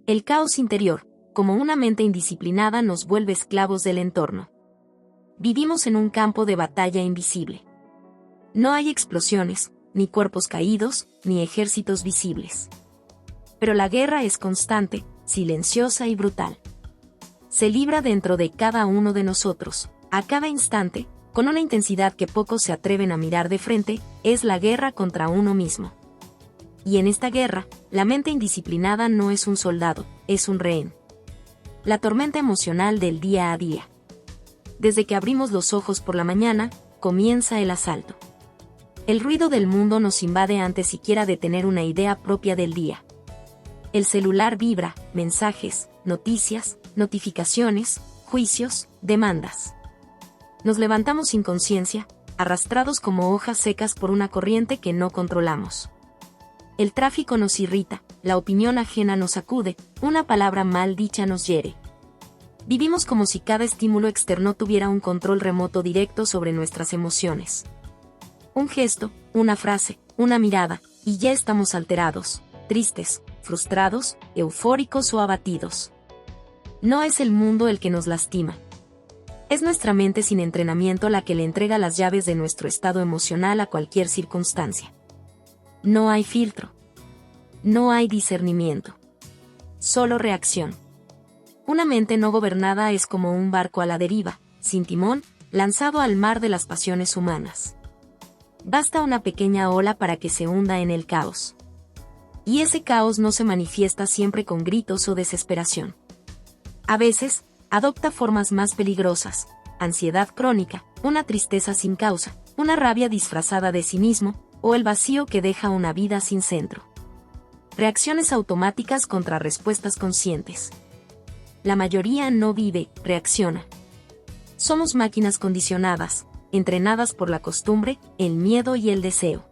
El caos interior, como una mente indisciplinada, nos vuelve esclavos del entorno. Vivimos en un campo de batalla invisible. No hay explosiones, ni cuerpos caídos, ni ejércitos visibles. Pero la guerra es constante, silenciosa y brutal. Se libra dentro de cada uno de nosotros, a cada instante, con una intensidad que pocos se atreven a mirar de frente. Es la guerra contra uno mismo. Y en esta guerra, la mente indisciplinada no es un soldado, es un rehén. La tormenta emocional del día a día. Desde que abrimos los ojos por la mañana, comienza el asalto. El ruido del mundo nos invade antes siquiera de tener una idea propia del día. El celular vibra, mensajes, noticias, notificaciones, juicios, demandas. Nos levantamos sin conciencia, arrastrados como hojas secas por una corriente que no controlamos. El tráfico nos irrita, la opinión ajena nos sacude, una palabra mal dicha nos hiere. Vivimos como si cada estímulo externo tuviera un control remoto directo sobre nuestras emociones. Un gesto, una frase, una mirada, y ya estamos alterados, tristes, frustrados, eufóricos o abatidos. No es el mundo el que nos lastima. Es nuestra mente sin entrenamiento la que le entrega las llaves de nuestro estado emocional a cualquier circunstancia. No hay filtro. No hay discernimiento. Solo reacción. Una mente no gobernada es como un barco a la deriva, sin timón, lanzado al mar de las pasiones humanas. Basta una pequeña ola para que se hunda en el caos. Y ese caos no se manifiesta siempre con gritos o desesperación. A veces, adopta formas más peligrosas: ansiedad crónica, una tristeza sin causa, una rabia disfrazada de cinismo, o el vacío que deja una vida sin centro. Reacciones automáticas contra respuestas conscientes. La mayoría no vive, reacciona. Somos máquinas condicionadas, entrenadas por la costumbre, el miedo y el deseo.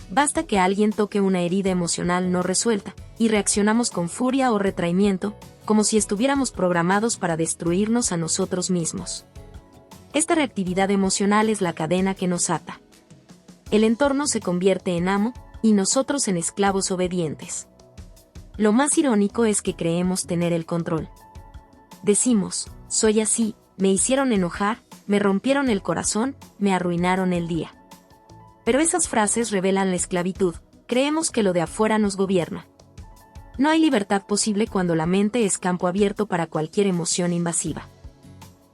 Basta que alguien toque una herida emocional no resuelta, y reaccionamos con furia o retraimiento, como si estuviéramos programados para destruirnos a nosotros mismos. Esta reactividad emocional es la cadena que nos ata. El entorno se convierte en amo, y nosotros en esclavos obedientes. Lo más irónico es que creemos tener el control. Decimos: soy así, me hicieron enojar, me rompieron el corazón, me arruinaron el día. Pero esas frases revelan la esclavitud. Creemos que lo de afuera nos gobierna. No hay libertad posible cuando la mente es campo abierto para cualquier emoción invasiva.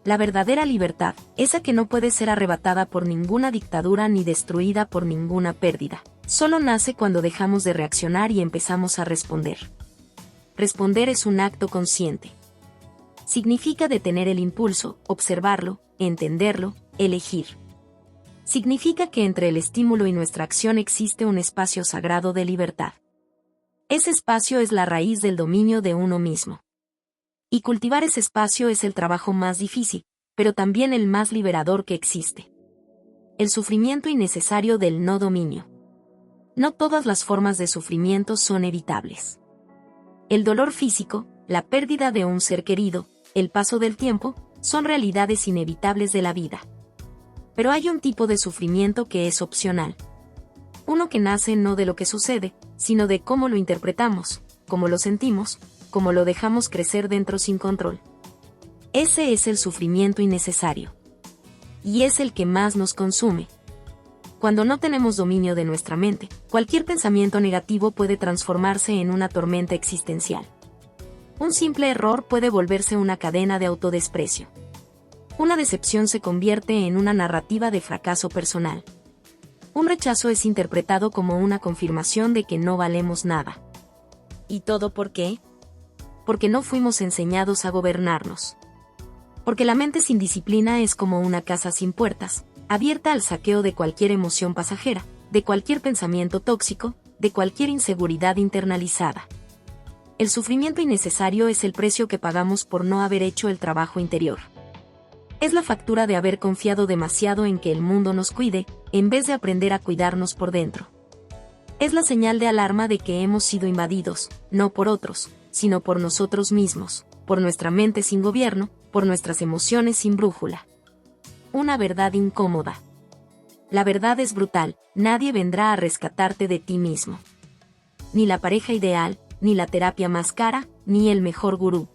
La verdadera libertad, esa que no puede ser arrebatada por ninguna dictadura ni destruida por ninguna pérdida, solo nace cuando dejamos de reaccionar y empezamos a responder. Responder es un acto consciente. Significa detener el impulso, observarlo, entenderlo, elegir. Significa que entre el estímulo y nuestra acción existe un espacio sagrado de libertad. Ese espacio es la raíz del dominio de uno mismo. Y cultivar ese espacio es el trabajo más difícil, pero también el más liberador que existe. El sufrimiento innecesario del no dominio. No todas las formas de sufrimiento son evitables. El dolor físico, la pérdida de un ser querido, el paso del tiempo, son realidades inevitables de la vida. Pero hay un tipo de sufrimiento que es opcional. Uno que nace no de lo que sucede, sino de cómo lo interpretamos, cómo lo sentimos, cómo lo dejamos crecer dentro sin control. Ese es el sufrimiento innecesario. Y es el que más nos consume. Cuando no tenemos dominio de nuestra mente, cualquier pensamiento negativo puede transformarse en una tormenta existencial. Un simple error puede volverse una cadena de autodesprecio. Una decepción se convierte en una narrativa de fracaso personal. Un rechazo es interpretado como una confirmación de que no valemos nada. ¿Y todo por qué? Porque no fuimos enseñados a gobernarnos. Porque la mente sin disciplina es como una casa sin puertas, abierta al saqueo de cualquier emoción pasajera, de cualquier pensamiento tóxico, de cualquier inseguridad internalizada. El sufrimiento innecesario es el precio que pagamos por no haber hecho el trabajo interior. Es la factura de haber confiado demasiado en que el mundo nos cuide, en vez de aprender a cuidarnos por dentro. Es la señal de alarma de que hemos sido invadidos, no por otros, sino por nosotros mismos, por nuestra mente sin gobierno, por nuestras emociones sin brújula. Una verdad incómoda. La verdad es brutal: nadie vendrá a rescatarte de ti mismo. Ni la pareja ideal, ni la terapia más cara, ni el mejor gurú.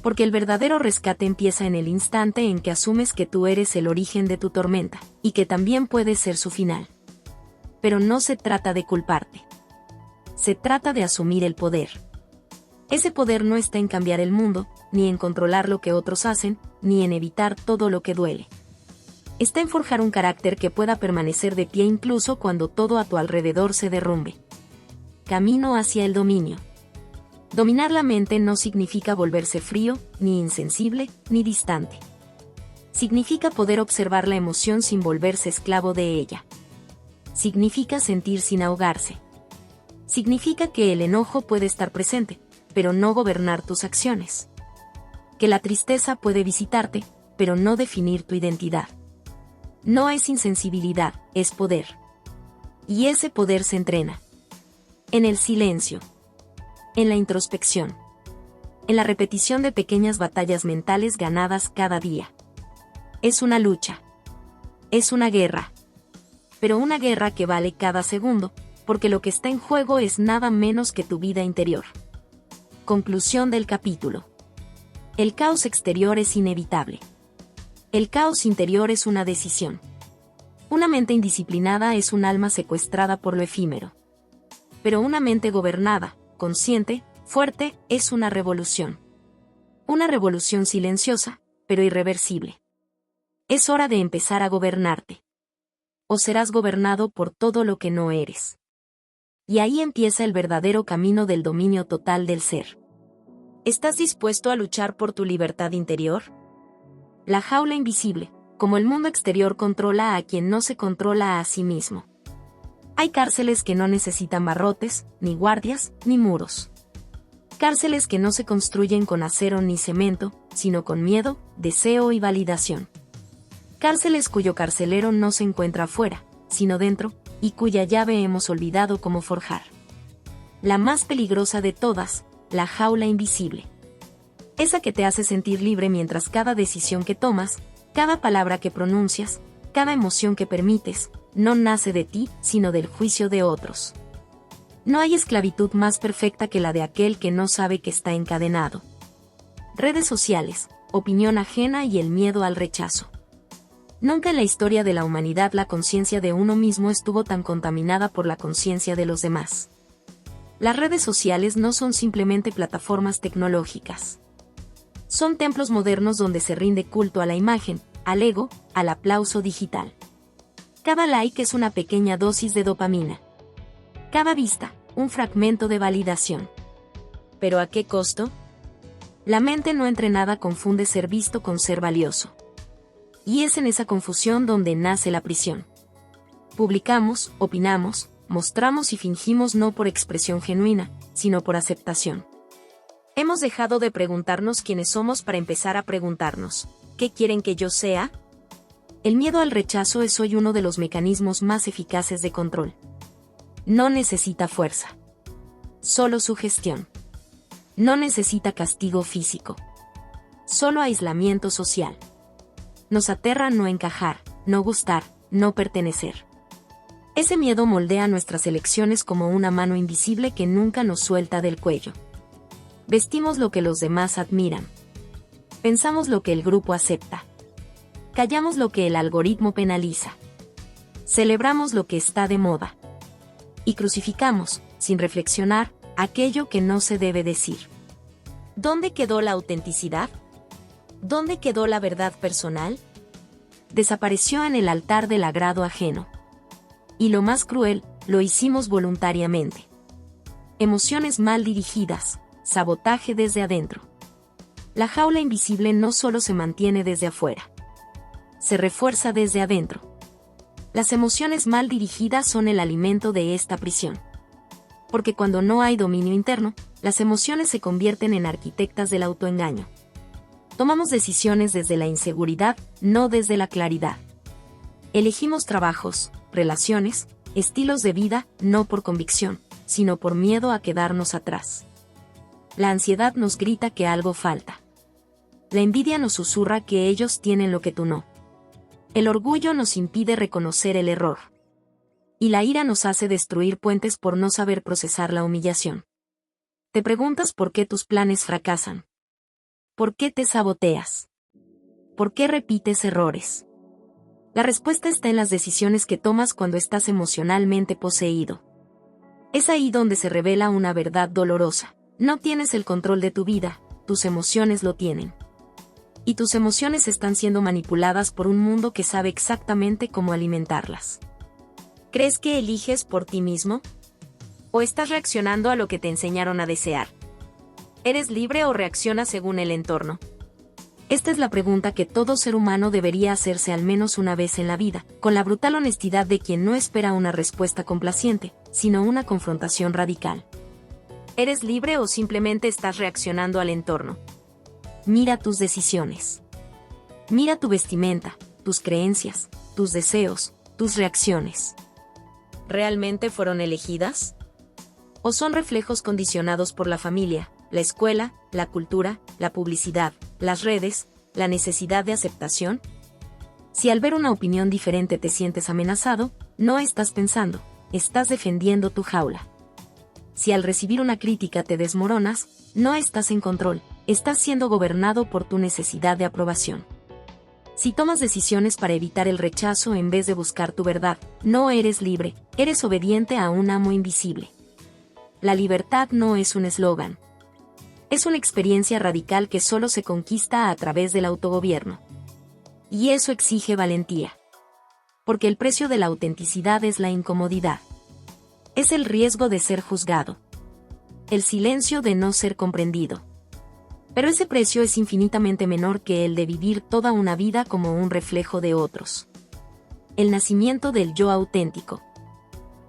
Porque el verdadero rescate empieza en el instante en que asumes que tú eres el origen de tu tormenta, y que también puedes ser su final. Pero no se trata de culparte. Se trata de asumir el poder. Ese poder no está en cambiar el mundo, ni en controlar lo que otros hacen, ni en evitar todo lo que duele. Está en forjar un carácter que pueda permanecer de pie incluso cuando todo a tu alrededor se derrumbe. Camino hacia el dominio. Dominar la mente no significa volverse frío, ni insensible, ni distante. Significa poder observar la emoción sin volverse esclavo de ella. Significa sentir sin ahogarse. Significa que el enojo puede estar presente, pero no gobernar tus acciones. Que la tristeza puede visitarte, pero no definir tu identidad. No es insensibilidad, es poder. Y ese poder se entrena. En el silencio. En la introspección. En la repetición de pequeñas batallas mentales ganadas cada día. Es una lucha. Es una guerra. Pero una guerra que vale cada segundo, porque lo que está en juego es nada menos que tu vida interior. Conclusión del capítulo. El caos exterior es inevitable. El caos interior es una decisión. Una mente indisciplinada es un alma secuestrada por lo efímero. Pero una mente gobernada, consciente, fuerte, es una revolución. Una revolución silenciosa, pero irreversible. Es hora de empezar a gobernarte. O serás gobernado por todo lo que no eres. Y ahí empieza el verdadero camino del dominio total del ser. ¿Estás dispuesto a luchar por tu libertad interior? La jaula invisible, como el mundo exterior controla a quien no se controla a sí mismo. Hay cárceles que no necesitan barrotes, ni guardias, ni muros. Cárceles que no se construyen con acero ni cemento, sino con miedo, deseo y validación. Cárceles cuyo carcelero no se encuentra afuera, sino dentro, y cuya llave hemos olvidado cómo forjar. La más peligrosa de todas, la jaula invisible. Esa que te hace sentir libre mientras cada decisión que tomas, cada palabra que pronuncias, cada emoción que permites, no nace de ti, sino del juicio de otros. No hay esclavitud más perfecta que la de aquel que no sabe que está encadenado. Redes sociales, opinión ajena y el miedo al rechazo. Nunca en la historia de la humanidad la conciencia de uno mismo estuvo tan contaminada por la conciencia de los demás. Las redes sociales no son simplemente plataformas tecnológicas. Son templos modernos donde se rinde culto a la imagen, al ego, al aplauso digital. Cada like es una pequeña dosis de dopamina. Cada vista, un fragmento de validación. ¿Pero a qué costo? La mente no entrenada confunde ser visto con ser valioso. Y es en esa confusión donde nace la prisión. Publicamos, opinamos, mostramos y fingimos no por expresión genuina, sino por aceptación. Hemos dejado de preguntarnos quiénes somos para empezar a preguntarnos, ¿qué quieren que yo sea? El miedo al rechazo es hoy uno de los mecanismos más eficaces de control. No necesita fuerza. Solo sugestión. No necesita castigo físico. Solo aislamiento social. Nos aterra no encajar, no gustar, no pertenecer. Ese miedo moldea nuestras elecciones como una mano invisible que nunca nos suelta del cuello. Vestimos lo que los demás admiran. Pensamos lo que el grupo acepta. Callamos lo que el algoritmo penaliza. Celebramos lo que está de moda. Y crucificamos, sin reflexionar, aquello que no se debe decir. ¿Dónde quedó la autenticidad? ¿Dónde quedó la verdad personal? Desapareció en el altar del agrado ajeno. Y lo más cruel, lo hicimos voluntariamente. Emociones mal dirigidas, sabotaje desde adentro. La jaula invisible no solo se mantiene desde afuera. Se refuerza desde adentro. Las emociones mal dirigidas son el alimento de esta prisión. Porque cuando no hay dominio interno, las emociones se convierten en arquitectas del autoengaño. Tomamos decisiones desde la inseguridad, no desde la claridad. Elegimos trabajos, relaciones, estilos de vida, no por convicción, sino por miedo a quedarnos atrás. La ansiedad nos grita que algo falta. La envidia nos susurra que ellos tienen lo que tú no. El orgullo nos impide reconocer el error. Y la ira nos hace destruir puentes por no saber procesar la humillación. Te preguntas por qué tus planes fracasan. ¿Por qué te saboteas? ¿Por qué repites errores? La respuesta está en las decisiones que tomas cuando estás emocionalmente poseído. Es ahí donde se revela una verdad dolorosa. No tienes el control de tu vida, tus emociones lo tienen. Y tus emociones están siendo manipuladas por un mundo que sabe exactamente cómo alimentarlas. ¿Crees que eliges por ti mismo? ¿O estás reaccionando a lo que te enseñaron a desear? ¿Eres libre o reaccionas según el entorno? Esta es la pregunta que todo ser humano debería hacerse al menos una vez en la vida, con la brutal honestidad de quien no espera una respuesta complaciente, sino una confrontación radical. ¿Eres libre o simplemente estás reaccionando al entorno? Mira tus decisiones. Mira tu vestimenta, tus creencias, tus deseos, tus reacciones. ¿Realmente fueron elegidas? ¿O son reflejos condicionados por la familia, la escuela, la cultura, la publicidad, las redes, la necesidad de aceptación? Si al ver una opinión diferente te sientes amenazado, no estás pensando, estás defendiendo tu jaula. Si al recibir una crítica te desmoronas, no estás en control, estás siendo gobernado por tu necesidad de aprobación. Si tomas decisiones para evitar el rechazo en vez de buscar tu verdad, no eres libre, eres obediente a un amo invisible. La libertad no es un eslogan. Es una experiencia radical que solo se conquista a través del autogobierno. Y eso exige valentía. Porque el precio de la autenticidad es la incomodidad. Es el riesgo de ser juzgado. El silencio de no ser comprendido. Pero ese precio es infinitamente menor que el de vivir toda una vida como un reflejo de otros. El nacimiento del yo auténtico.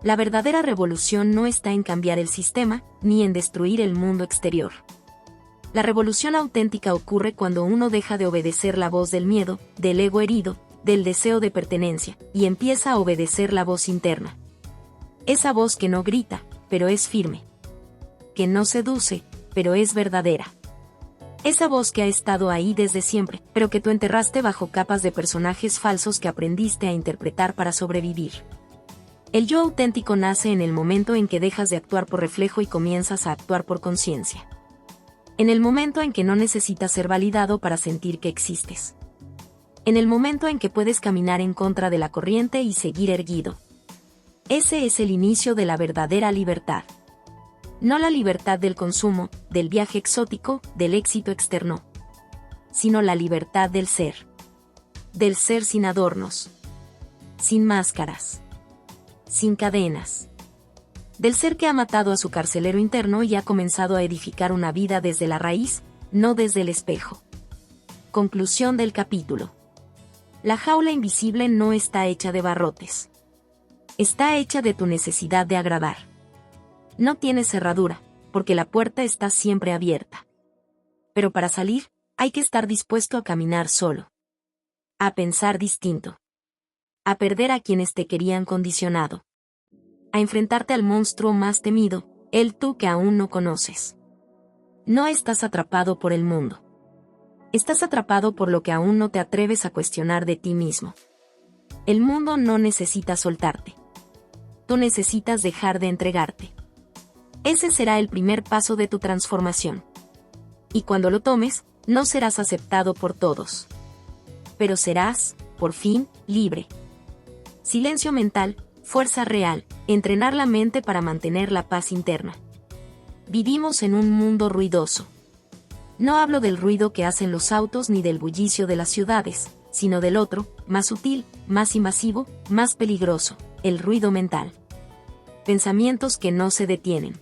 La verdadera revolución no está en cambiar el sistema, ni en destruir el mundo exterior. La revolución auténtica ocurre cuando uno deja de obedecer la voz del miedo, del ego herido, del deseo de pertenencia, y empieza a obedecer la voz interna. Esa voz que no grita, pero es firme. Que no seduce, pero es verdadera. Esa voz que ha estado ahí desde siempre, pero que tú enterraste bajo capas de personajes falsos que aprendiste a interpretar para sobrevivir. El yo auténtico nace en el momento en que dejas de actuar por reflejo y comienzas a actuar por conciencia. En el momento en que no necesitas ser validado para sentir que existes. En el momento en que puedes caminar en contra de la corriente y seguir erguido. Ese es el inicio de la verdadera libertad. No la libertad del consumo, del viaje exótico, del éxito externo. Sino la libertad del ser. Del ser sin adornos. Sin máscaras. Sin cadenas. Del ser que ha matado a su carcelero interno y ha comenzado a edificar una vida desde la raíz, no desde el espejo. Conclusión del capítulo. La jaula invisible no está hecha de barrotes. Está hecha de tu necesidad de agradar. No tiene cerradura, porque la puerta está siempre abierta. Pero para salir, hay que estar dispuesto a caminar solo. A pensar distinto. A perder a quienes te querían condicionado. A enfrentarte al monstruo más temido, el tú que aún no conoces. No estás atrapado por el mundo. Estás atrapado por lo que aún no te atreves a cuestionar de ti mismo. El mundo no necesita soltarte. Tú necesitas dejar de entregarte. Ese será el primer paso de tu transformación. Y cuando lo tomes, no serás aceptado por todos. Pero serás, por fin, libre. Silencio mental, fuerza real, entrenar la mente para mantener la paz interna. Vivimos en un mundo ruidoso. No hablo del ruido que hacen los autos ni del bullicio de las ciudades, sino del otro, más sutil, más invasivo, más peligroso, el ruido mental. Pensamientos que no se detienen.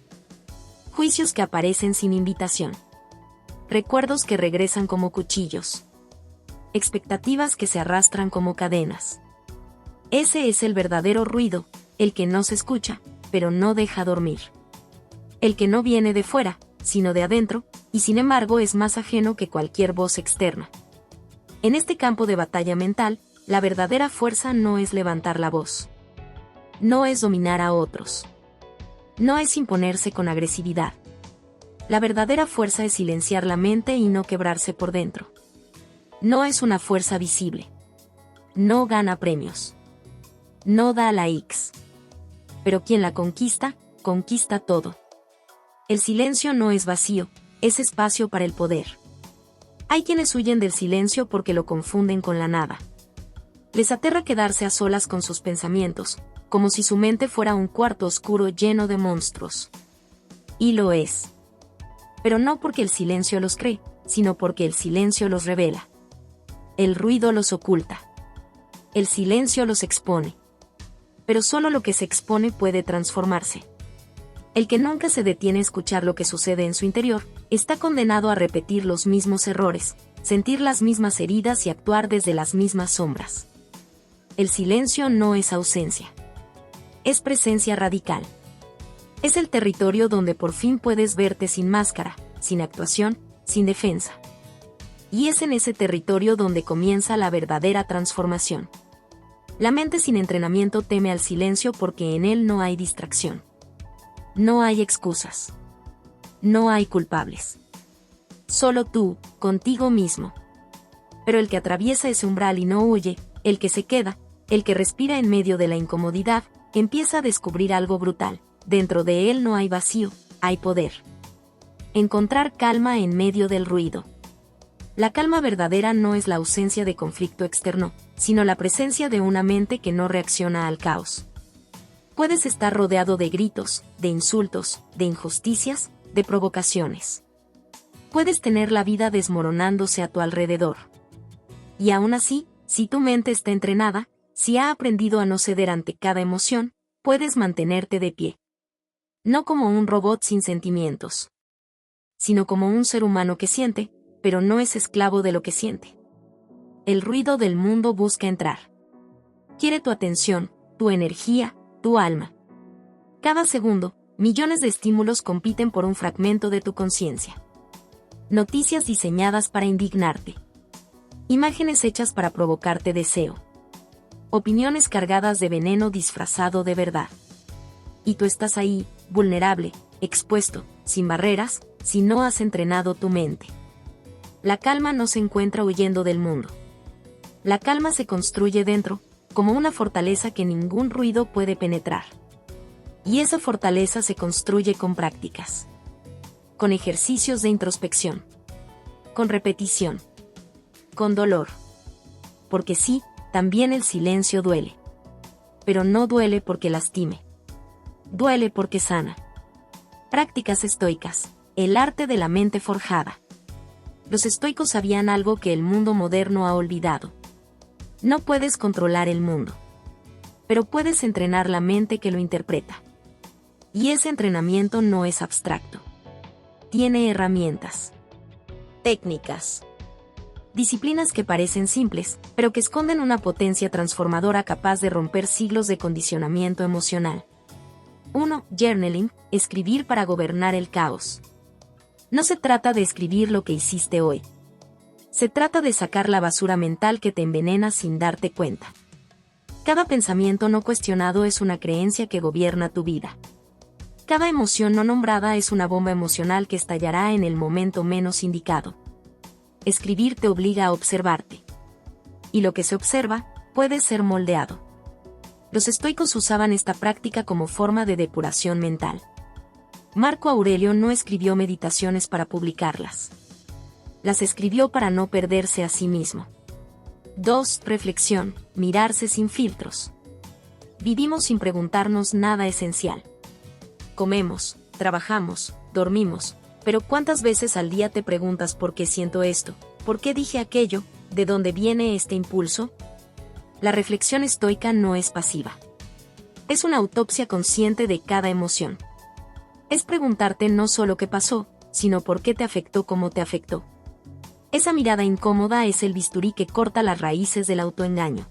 Juicios que aparecen sin invitación. Recuerdos que regresan como cuchillos. Expectativas que se arrastran como cadenas. Ese es el verdadero ruido, el que no se escucha, pero no deja dormir. El que no viene de fuera, sino de adentro, y sin embargo es más ajeno que cualquier voz externa. En este campo de batalla mental, la verdadera fuerza no es levantar la voz. No es dominar a otros. No es imponerse con agresividad. La verdadera fuerza es silenciar la mente y no quebrarse por dentro. No es una fuerza visible. No gana premios. No da likes. Pero quien la conquista, conquista todo. El silencio no es vacío, es espacio para el poder. Hay quienes huyen del silencio porque lo confunden con la nada. Les aterra quedarse a solas con sus pensamientos, como si su mente fuera un cuarto oscuro lleno de monstruos. Y lo es. Pero no porque el silencio los cree, sino porque el silencio los revela. El ruido los oculta. El silencio los expone. Pero solo lo que se expone puede transformarse. El que nunca se detiene a escuchar lo que sucede en su interior, está condenado a repetir los mismos errores, sentir las mismas heridas y actuar desde las mismas sombras. El silencio no es ausencia. Es presencia radical. Es el territorio donde por fin puedes verte sin máscara, sin actuación, sin defensa. Y es en ese territorio donde comienza la verdadera transformación. La mente sin entrenamiento teme al silencio porque en él no hay distracción. No hay excusas. No hay culpables. Solo tú, contigo mismo. Pero el que atraviesa ese umbral y no huye, el que se queda, el que respira en medio de la incomodidad, empieza a descubrir algo brutal. Dentro de él no hay vacío, hay poder. Encontrar calma en medio del ruido. La calma verdadera no es la ausencia de conflicto externo, sino la presencia de una mente que no reacciona al caos. Puedes estar rodeado de gritos, de insultos, de injusticias, de provocaciones. Puedes tener la vida desmoronándose a tu alrededor. Y aún así, si tu mente está entrenada, si ha aprendido a no ceder ante cada emoción, puedes mantenerte de pie. No como un robot sin sentimientos, sino como un ser humano que siente, pero no es esclavo de lo que siente. El ruido del mundo busca entrar. Quiere tu atención, tu energía, tu alma. Cada segundo, millones de estímulos compiten por un fragmento de tu conciencia. Noticias diseñadas para indignarte. Imágenes hechas para provocarte deseo. Opiniones cargadas de veneno disfrazado de verdad. Y tú estás ahí, vulnerable, expuesto, sin barreras, si no has entrenado tu mente. La calma no se encuentra huyendo del mundo. La calma se construye dentro, como una fortaleza que ningún ruido puede penetrar. Y esa fortaleza se construye con prácticas. Con ejercicios de introspección. Con repetición. Con dolor. Porque sí, también el silencio duele. Pero no duele porque lastime. Duele porque sana. Prácticas estoicas. El arte de la mente forjada. Los estoicos sabían algo que el mundo moderno ha olvidado. No puedes controlar el mundo. Pero puedes entrenar la mente que lo interpreta. Y ese entrenamiento no es abstracto. Tiene herramientas. Técnicas. Disciplinas que parecen simples, pero que esconden una potencia transformadora capaz de romper siglos de condicionamiento emocional. 1. Journaling, escribir para gobernar el caos. No se trata de escribir lo que hiciste hoy. Se trata de sacar la basura mental que te envenena sin darte cuenta. Cada pensamiento no cuestionado es una creencia que gobierna tu vida. Cada emoción no nombrada es una bomba emocional que estallará en el momento menos indicado. Escribir te obliga a observarte. Y lo que se observa, puede ser moldeado. Los estoicos usaban esta práctica como forma de depuración mental. Marco Aurelio no escribió meditaciones para publicarlas. Las escribió para no perderse a sí mismo. 2. Reflexión, mirarse sin filtros. Vivimos sin preguntarnos nada esencial. Comemos, trabajamos, dormimos, pero ¿cuántas veces al día te preguntas por qué siento esto? ¿Por qué dije aquello? ¿De dónde viene este impulso? La reflexión estoica no es pasiva. Es una autopsia consciente de cada emoción. Es preguntarte no solo qué pasó, sino por qué te afectó como te afectó. Esa mirada incómoda es el bisturí que corta las raíces del autoengaño.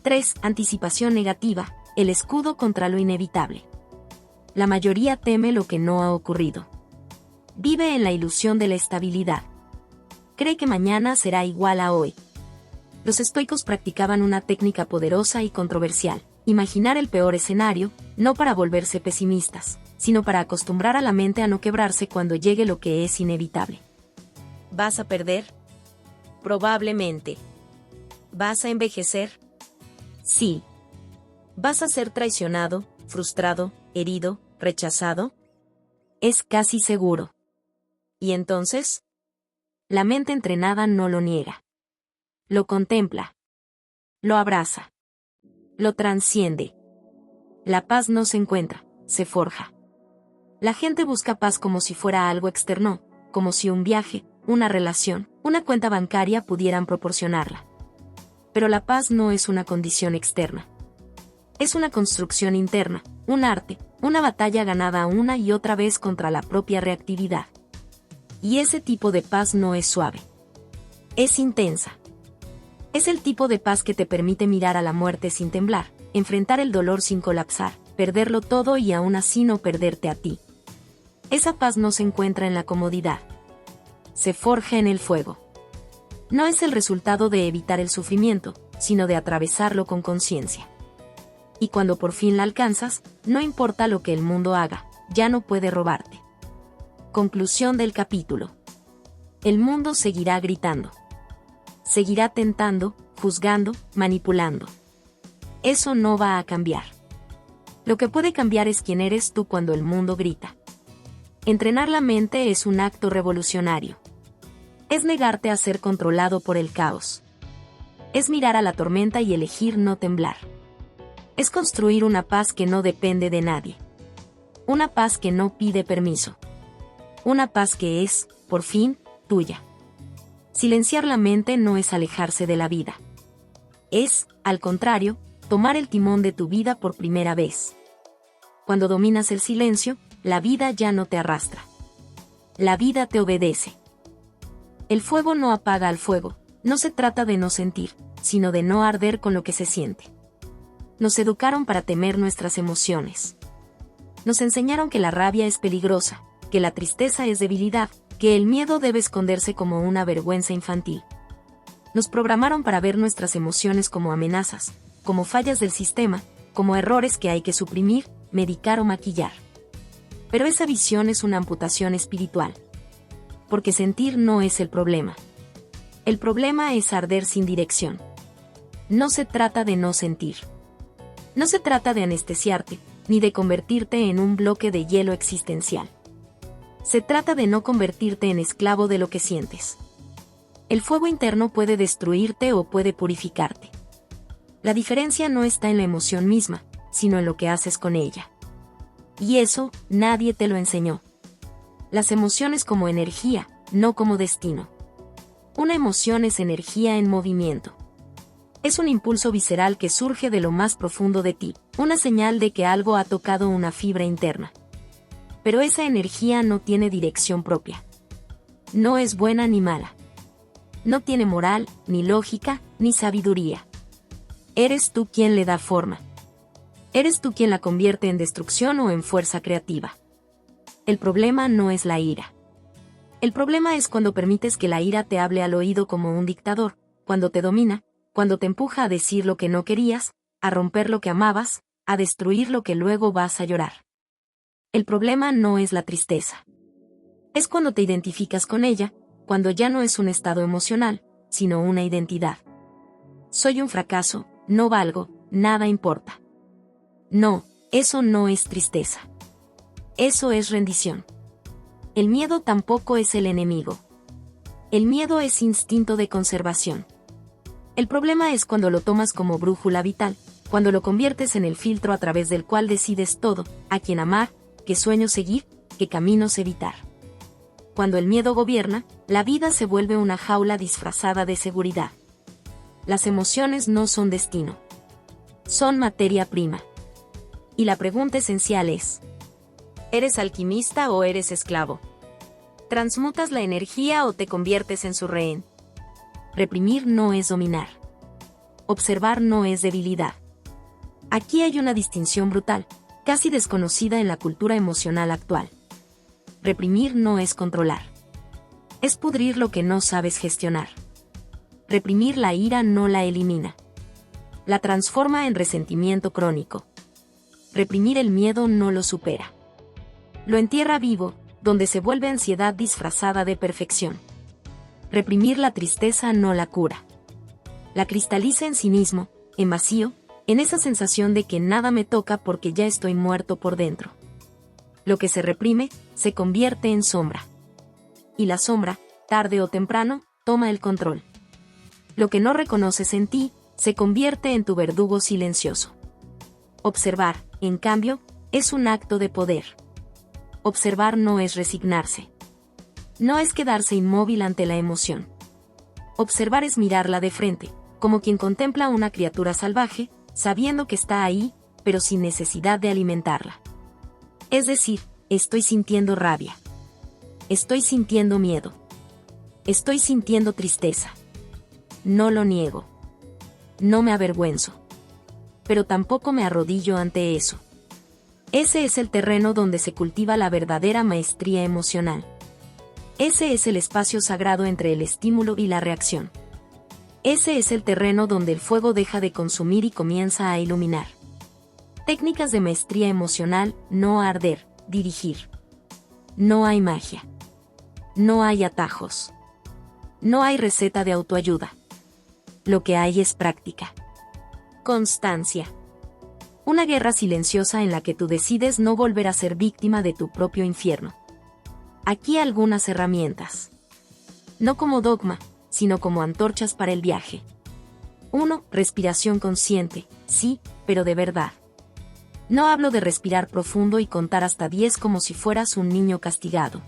3. Anticipación negativa, el escudo contra lo inevitable. La mayoría teme lo que no ha ocurrido. Vive en la ilusión de la estabilidad. Cree que mañana será igual a hoy. Los estoicos practicaban una técnica poderosa y controversial: imaginar el peor escenario, no para volverse pesimistas, sino para acostumbrar a la mente a no quebrarse cuando llegue lo que es inevitable. ¿Vas a perder? Probablemente. ¿Vas a envejecer? Sí. ¿Vas a ser traicionado, frustrado, herido, rechazado? Es casi seguro. ¿Y entonces? La mente entrenada no lo niega. Lo contempla. Lo abraza. Lo transciende. La paz no se encuentra, se forja. La gente busca paz como si fuera algo externo, como si un viaje, una relación, una cuenta bancaria pudieran proporcionarla. Pero la paz no es una condición externa. Es una construcción interna, un arte, una batalla ganada una y otra vez contra la propia reactividad. Y ese tipo de paz no es suave. Es intensa. Es el tipo de paz que te permite mirar a la muerte sin temblar, enfrentar el dolor sin colapsar, perderlo todo y aún así no perderte a ti. Esa paz no se encuentra en la comodidad. Se forja en el fuego. No es el resultado de evitar el sufrimiento, sino de atravesarlo con conciencia. Y cuando por fin la alcanzas, no importa lo que el mundo haga, ya no puede robarte. Conclusión del capítulo. El mundo seguirá gritando. Seguirá tentando, juzgando, manipulando. Eso no va a cambiar. Lo que puede cambiar es quién eres tú cuando el mundo grita. Entrenar la mente es un acto revolucionario. Es negarte a ser controlado por el caos. Es mirar a la tormenta y elegir no temblar. Es construir una paz que no depende de nadie. Una paz que no pide permiso. Una paz que es, por fin, tuya. Silenciar la mente no es alejarse de la vida. Es, al contrario, tomar el timón de tu vida por primera vez. Cuando dominas el silencio, la vida ya no te arrastra. La vida te obedece. El fuego no apaga al fuego, no se trata de no sentir, sino de no arder con lo que se siente. Nos educaron para temer nuestras emociones. Nos enseñaron que la rabia es peligrosa, que la tristeza es debilidad, que el miedo debe esconderse como una vergüenza infantil. Nos programaron para ver nuestras emociones como amenazas, como fallas del sistema, como errores que hay que suprimir, medicar o maquillar. Pero esa visión es una amputación espiritual. Porque sentir no es el problema. El problema es arder sin dirección. No se trata de no sentir. No se trata de anestesiarte, ni de convertirte en un bloque de hielo existencial. Se trata de no convertirte en esclavo de lo que sientes. El fuego interno puede destruirte o puede purificarte. La diferencia no está en la emoción misma, sino en lo que haces con ella. Y eso, nadie te lo enseñó. Las emociones como energía, no como destino. Una emoción es energía en movimiento. Es un impulso visceral que surge de lo más profundo de ti, una señal de que algo ha tocado una fibra interna. Pero esa energía no tiene dirección propia. No es buena ni mala. No tiene moral, ni lógica, ni sabiduría. Eres tú quien le da forma. Eres tú quien la convierte en destrucción o en fuerza creativa. El problema no es la ira. El problema es cuando permites que la ira te hable al oído como un dictador, cuando te domina, cuando te empuja a decir lo que no querías, a romper lo que amabas, a destruir lo que luego vas a llorar. El problema no es la tristeza. Es cuando te identificas con ella, cuando ya no es un estado emocional, sino una identidad. Soy un fracaso, no valgo, nada importa. No, eso no es tristeza. Eso es rendición. El miedo tampoco es el enemigo. El miedo es instinto de conservación. El problema es cuando lo tomas como brújula vital, cuando lo conviertes en el filtro a través del cual decides todo, a quién amar, qué sueños seguir, qué caminos evitar. Cuando el miedo gobierna, la vida se vuelve una jaula disfrazada de seguridad. Las emociones no son destino. Son materia prima. Y la pregunta esencial es: ¿eres alquimista o eres esclavo? ¿Transmutas la energía o te conviertes en su rehén? Reprimir no es dominar. Observar no es debilidad. Aquí hay una distinción brutal, casi desconocida en la cultura emocional actual. Reprimir no es controlar. Es pudrir lo que no sabes gestionar. Reprimir la ira no la elimina. La transforma en resentimiento crónico. Reprimir el miedo no lo supera. Lo entierra vivo, donde se vuelve ansiedad disfrazada de perfección. Reprimir la tristeza no la cura. La cristaliza en sí mismo, en vacío, en esa sensación de que nada me toca porque ya estoy muerto por dentro. Lo que se reprime, se convierte en sombra. Y la sombra, tarde o temprano, toma el control. Lo que no reconoces en ti, se convierte en tu verdugo silencioso. Observar, en cambio, es un acto de poder. Observar no es resignarse. No es quedarse inmóvil ante la emoción. Observar es mirarla de frente, como quien contempla una criatura salvaje, sabiendo que está ahí, pero sin necesidad de alimentarla. Es decir, estoy sintiendo rabia. Estoy sintiendo miedo. Estoy sintiendo tristeza. No lo niego. No me avergüenzo. Pero tampoco me arrodillo ante eso. Ese es el terreno donde se cultiva la verdadera maestría emocional. Ese es el espacio sagrado entre el estímulo y la reacción. Ese es el terreno donde el fuego deja de consumir y comienza a iluminar. Técnicas de maestría emocional: no arder, dirigir. No hay magia. No hay atajos. No hay receta de autoayuda. Lo que hay es práctica. Constancia. Una guerra silenciosa en la que tú decides no volver a ser víctima de tu propio infierno. Aquí algunas herramientas. No como dogma, sino como antorchas para el viaje. 1. Respiración consciente, sí, pero de verdad. No hablo de respirar profundo y contar hasta 10 como si fueras un niño castigado.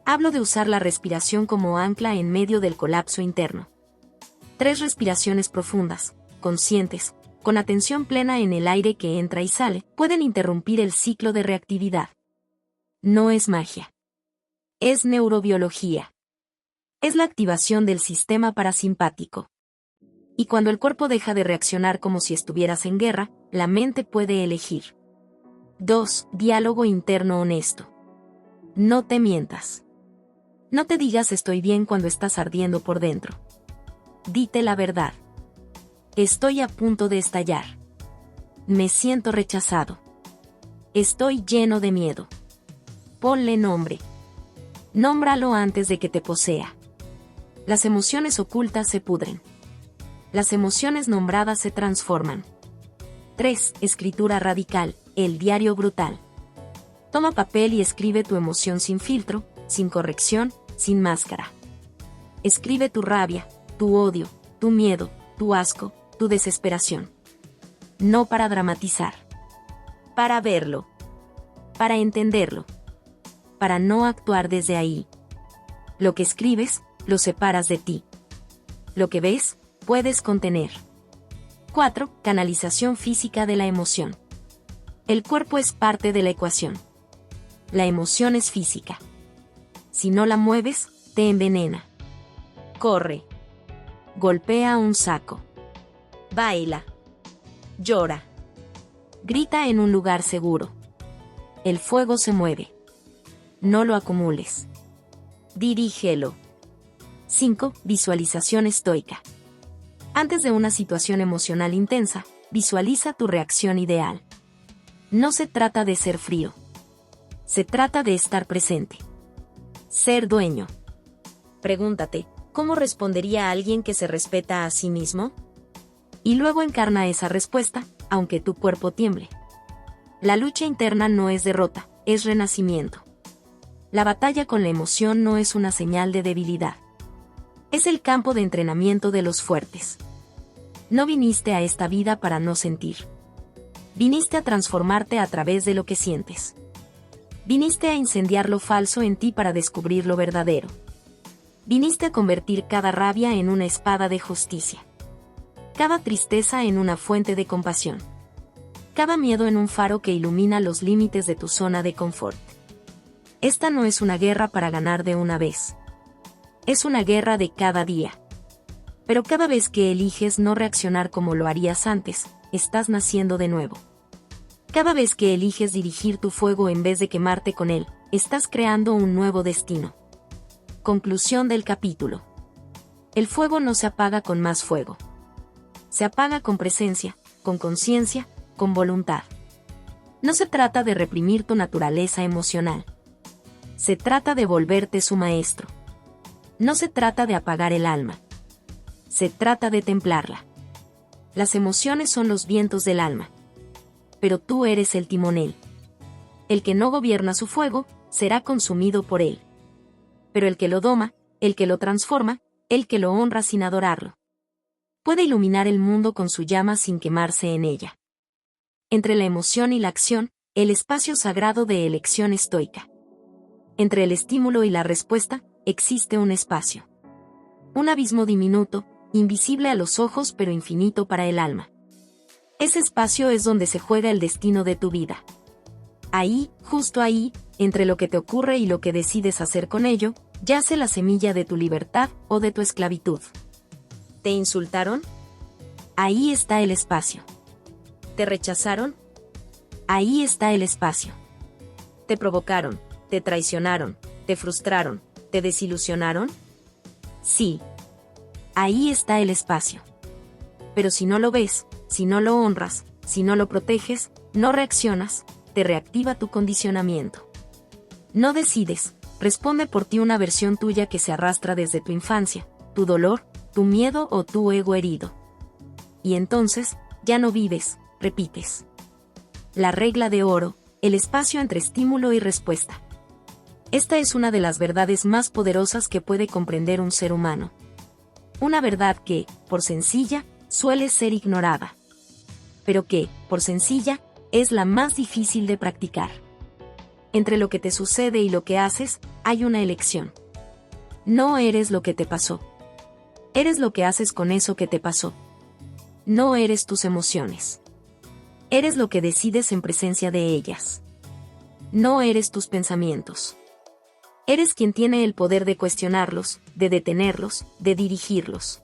Hablo de usar la respiración como ancla en medio del colapso interno. 3 respiraciones profundas, conscientes, con atención plena en el aire que entra y sale, pueden interrumpir el ciclo de reactividad. No es magia. Es neurobiología. Es la activación del sistema parasimpático. Y cuando el cuerpo deja de reaccionar como si estuvieras en guerra, la mente puede elegir. 2. Diálogo interno honesto. No te mientas. No te digas estoy bien cuando estás ardiendo por dentro. Dite la verdad. Estoy a punto de estallar. Me siento rechazado. Estoy lleno de miedo. Ponle nombre. Nómbralo antes de que te posea. Las emociones ocultas se pudren. Las emociones nombradas se transforman. 3. Escritura radical, el diario brutal. Toma papel y escribe tu emoción sin filtro, sin corrección, sin máscara. Escribe tu rabia, tu odio, tu miedo, tu asco, tu desesperación. No para dramatizar. Para verlo. Para entenderlo. Para no actuar desde ahí. Lo que escribes, lo separas de ti. Lo que ves, puedes contener. 4. Canalización física de la emoción. El cuerpo es parte de la ecuación. La emoción es física. Si no la mueves, te envenena. Corre. Golpea un saco. Baila. Llora. Grita en un lugar seguro. El fuego se mueve. No lo acumules. Dirígelo. 5. Visualización estoica. Antes de una situación emocional intensa, visualiza tu reacción ideal. No se trata de ser frío. Se trata de estar presente. Ser dueño. Pregúntate, ¿cómo respondería alguien que se respeta a sí mismo? Y luego encarna esa respuesta, aunque tu cuerpo tiemble. La lucha interna no es derrota, es renacimiento. La batalla con la emoción no es una señal de debilidad. Es el campo de entrenamiento de los fuertes. No viniste a esta vida para no sentir. Viniste a transformarte a través de lo que sientes. Viniste a incendiar lo falso en ti para descubrir lo verdadero. Viniste a convertir cada rabia en una espada de justicia. Cada tristeza en una fuente de compasión. Cada miedo en un faro que ilumina los límites de tu zona de confort. Esta no es una guerra para ganar de una vez. Es una guerra de cada día. Pero cada vez que eliges no reaccionar como lo harías antes, estás naciendo de nuevo. Cada vez que eliges dirigir tu fuego en vez de quemarte con él, estás creando un nuevo destino. Conclusión del capítulo. El fuego no se apaga con más fuego. Se apaga con presencia, con conciencia, con voluntad. No se trata de reprimir tu naturaleza emocional. Se trata de volverte su maestro. No se trata de apagar el alma. Se trata de templarla. Las emociones son los vientos del alma. Pero tú eres el timonel. el que no gobierna su fuego, será consumido por él. Pero el que lo doma, el que lo transforma, el que lo honra sin adorarlo, puede iluminar el mundo con su llama sin quemarse en ella. Entre la emoción y la acción, el espacio sagrado de elección estoica. Entre el estímulo y la respuesta, existe un espacio. Un abismo diminuto, invisible a los ojos pero infinito para el alma. Ese espacio es donde se juega el destino de tu vida. Ahí, justo ahí, entre lo que te ocurre y lo que decides hacer con ello, yace la semilla de tu libertad o de tu esclavitud. ¿Te insultaron? Ahí está el espacio. ¿Te rechazaron? Ahí está el espacio. ¿Te provocaron, te traicionaron, te frustraron, te desilusionaron? Sí. Ahí está el espacio. Pero si no lo ves, si no lo honras, si no lo proteges, no reaccionas, te reactiva tu condicionamiento. No decides, responde por ti una versión tuya que se arrastra desde tu infancia, tu dolor, tu miedo o tu ego herido. Y entonces, ya no vives, repites. La regla de oro, el espacio entre estímulo y respuesta. Esta es una de las verdades más poderosas que puede comprender un ser humano. Una verdad que, por sencilla, suele ser ignorada. Pero que, por sencilla, es la más difícil de practicar. Entre lo que te sucede y lo que haces, hay una elección. No eres lo que te pasó. Eres lo que haces con eso que te pasó. No eres tus emociones. Eres lo que decides en presencia de ellas. No eres tus pensamientos. Eres quien tiene el poder de cuestionarlos, de detenerlos, de dirigirlos.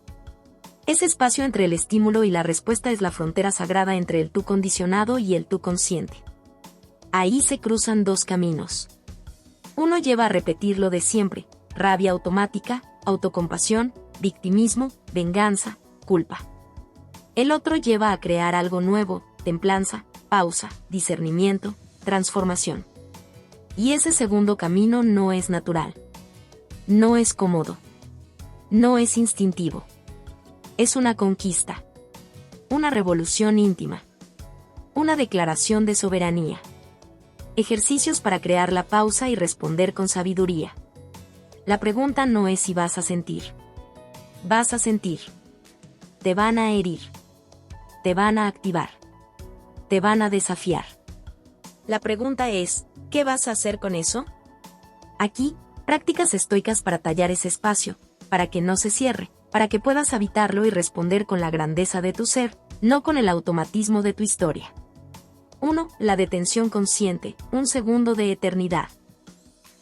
Ese espacio entre el estímulo y la respuesta es la frontera sagrada entre el tú condicionado y el tú consciente. Ahí se cruzan dos caminos. Uno lleva a repetir lo de siempre, rabia automática, autocompasión, victimismo, venganza, culpa. El otro lleva a crear algo nuevo, templanza, pausa, discernimiento, transformación. Y ese segundo camino no es natural. No es cómodo. No es instintivo. Es una conquista. Una revolución íntima. Una declaración de soberanía. Ejercicios para crear la pausa y responder con sabiduría. La pregunta no es si vas a sentir. Vas a sentir. Te van a herir. Te van a activar. Te van a desafiar. La pregunta es, ¿qué vas a hacer con eso? Aquí, prácticas estoicas para tallar ese espacio, para que no se cierre, para que puedas habitarlo y responder con la grandeza de tu ser, no con el automatismo de tu historia. 1. La detención consciente, un segundo de eternidad.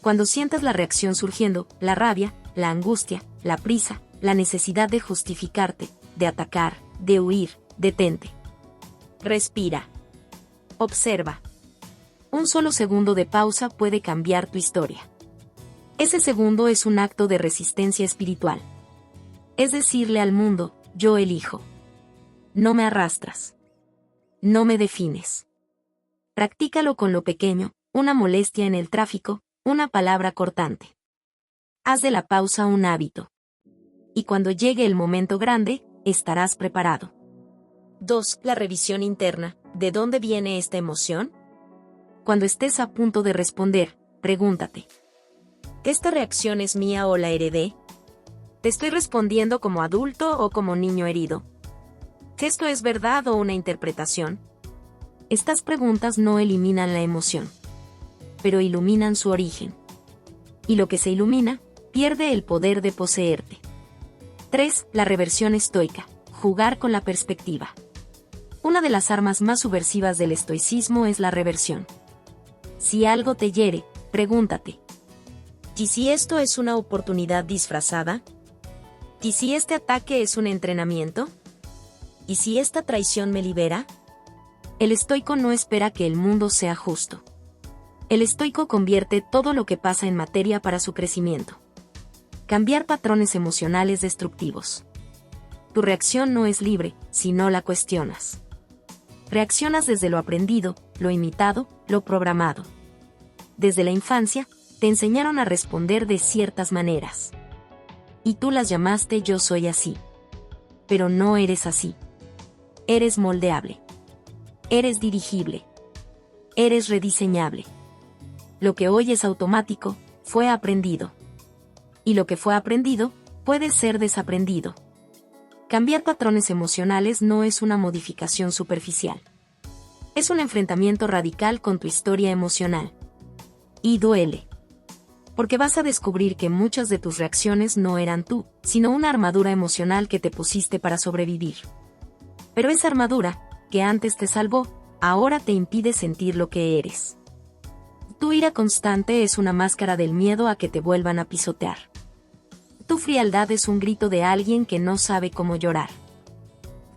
Cuando sientas la reacción surgiendo, la rabia, la angustia, la prisa, la necesidad de justificarte, de atacar, de huir, detente. Respira. Observa. Un solo segundo de pausa puede cambiar tu historia. Ese segundo es un acto de resistencia espiritual. Es decirle al mundo, yo elijo. No me arrastras. No me defines. Practícalo con lo pequeño, una molestia en el tráfico, una palabra cortante. Haz de la pausa un hábito. Y cuando llegue el momento grande, estarás preparado. 2. La revisión interna. ¿De dónde viene esta emoción? Cuando estés a punto de responder, pregúntate. ¿Esta reacción es mía o la heredé? ¿Te estoy respondiendo como adulto o como niño herido? ¿Esto es verdad o una interpretación? Estas preguntas no eliminan la emoción, pero iluminan su origen. Y lo que se ilumina, pierde el poder de poseerte. 3. La reversión estoica. Jugar con la perspectiva. Una de las armas más subversivas del estoicismo es la reversión. Si algo te hiere, pregúntate. ¿Y si esto es una oportunidad disfrazada? ¿Y si este ataque es un entrenamiento? ¿Y si esta traición me libera? El estoico no espera que el mundo sea justo. El estoico convierte todo lo que pasa en materia para su crecimiento. Cambiar patrones emocionales destructivos. Tu reacción no es libre, si no la cuestionas. Reaccionas desde lo aprendido, lo imitado, lo programado. Desde la infancia, te enseñaron a responder de ciertas maneras. Y tú las llamaste yo soy así. Pero no eres así. Eres moldeable. Eres dirigible. Eres rediseñable. lo que hoy es automático, fue aprendido. Y lo que fue aprendido, puede ser desaprendido. Cambiar patrones emocionales no es una modificación superficial. Es un enfrentamiento radical con tu historia emocional. Y duele. Porque vas a descubrir que muchas de tus reacciones no eran tú, sino una armadura emocional que te pusiste para sobrevivir. Pero esa armadura, que antes te salvó, ahora te impide sentir lo que eres. Tu ira constante es una máscara del miedo a que te vuelvan a pisotear. Tu frialdad es un grito de alguien que no sabe cómo llorar.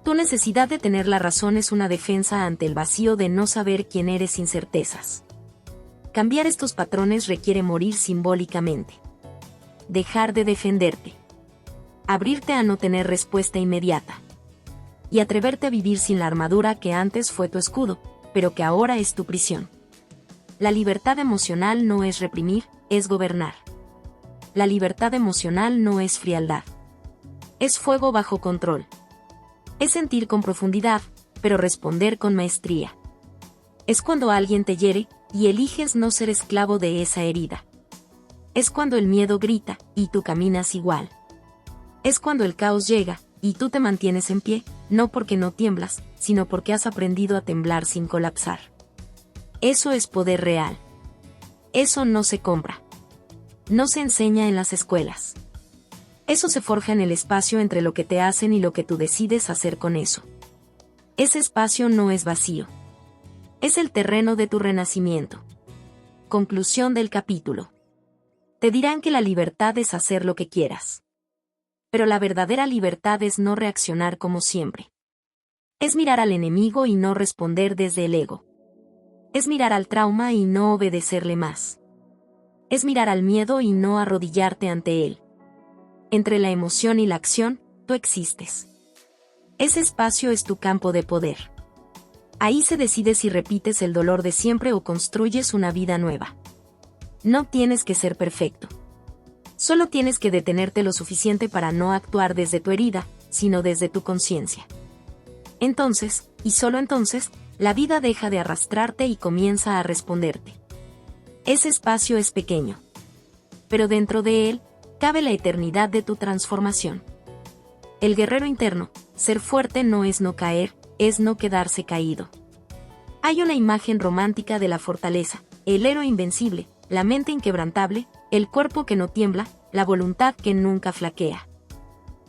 Tu necesidad de tener la razón es una defensa ante el vacío de no saber quién eres sin certezas. Cambiar estos patrones requiere morir simbólicamente. Dejar de defenderte. Abrirte a no tener respuesta inmediata. Y atreverte a vivir sin la armadura que antes fue tu escudo, pero que ahora es tu prisión. La libertad emocional no es reprimir, es gobernar. La libertad emocional no es frialdad. Es fuego bajo control. Es sentir con profundidad, pero responder con maestría. Es cuando alguien te hiere, y eliges no ser esclavo de esa herida. Es cuando el miedo grita, y tú caminas igual. Es cuando el caos llega, y tú te mantienes en pie, no porque no tiemblas, sino porque has aprendido a temblar sin colapsar. Eso es poder real. Eso no se compra. No se enseña en las escuelas. Eso se forja en el espacio entre lo que te hacen y lo que tú decides hacer con eso. Ese espacio no es vacío. Es el terreno de tu renacimiento. Conclusión del capítulo. Te dirán que la libertad es hacer lo que quieras. Pero la verdadera libertad es no reaccionar como siempre. Es mirar al enemigo y no responder desde el ego. Es mirar al trauma y no obedecerle más. Es mirar al miedo y no arrodillarte ante él. Entre la emoción y la acción, tú existes. Ese espacio es tu campo de poder. Ahí se decide si repites el dolor de siempre o construyes una vida nueva. No tienes que ser perfecto. Solo tienes que detenerte lo suficiente para no actuar desde tu herida, sino desde tu conciencia. Entonces, y solo entonces, la vida deja de arrastrarte y comienza a responderte. Ese espacio es pequeño. Pero dentro de él, cabe la eternidad de tu transformación. El guerrero interno, ser fuerte no es no caer, es no quedarse caído. Hay una imagen romántica de la fortaleza, el héroe invencible, la mente inquebrantable, el cuerpo que no tiembla, la voluntad que nunca flaquea.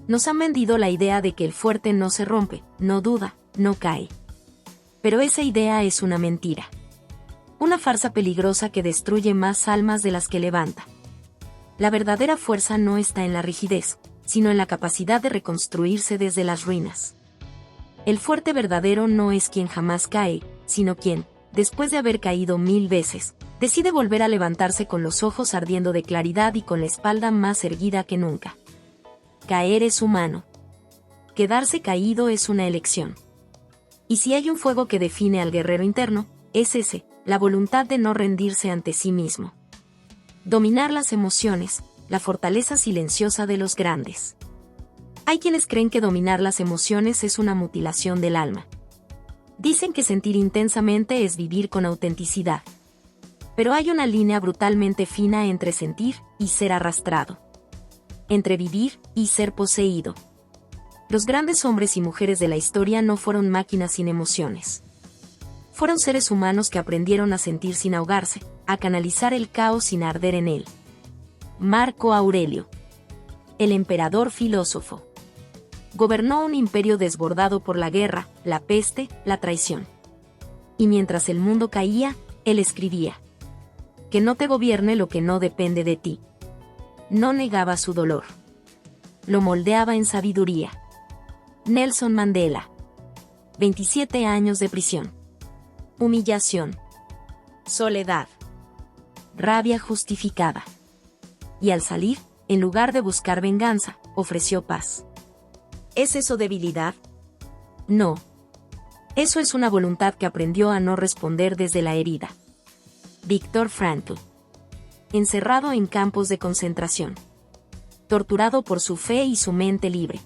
Nos han vendido la idea de que el fuerte no se rompe, no duda, no cae. Pero esa idea es una mentira. Una farsa peligrosa que destruye más almas de las que levanta. La verdadera fuerza no está en la rigidez, sino en la capacidad de reconstruirse desde las ruinas. El fuerte verdadero no es quien jamás cae, sino quien, después de haber caído 1000 veces, decide volver a levantarse con los ojos ardiendo de claridad y con la espalda más erguida que nunca. Caer es humano. Quedarse caído es una elección. Y si hay un fuego que define al guerrero interno, es ese, la voluntad de no rendirse ante sí mismo. Dominar las emociones, la fortaleza silenciosa de los grandes. Hay quienes creen que dominar las emociones es una mutilación del alma. Dicen que sentir intensamente es vivir con autenticidad. Pero hay una línea brutalmente fina entre sentir y ser arrastrado. Entre vivir y ser poseído. Los grandes hombres y mujeres de la historia no fueron máquinas sin emociones. Fueron seres humanos que aprendieron a sentir sin ahogarse, a canalizar el caos sin arder en él. Marco Aurelio. El emperador filósofo. Gobernó un imperio desbordado por la guerra, la peste, la traición. Y mientras el mundo caía, él escribía: que no te gobierne lo que no depende de ti. No negaba su dolor. Lo moldeaba en sabiduría. Nelson Mandela. 27 años de prisión. Humillación. Soledad. Rabia justificada. Y al salir, en lugar de buscar venganza, ofreció paz. ¿Es eso debilidad? No. Eso es una voluntad que aprendió a no responder desde la herida. Viktor Frankl. Encerrado en campos de concentración. Torturado por su fe y su mente libre.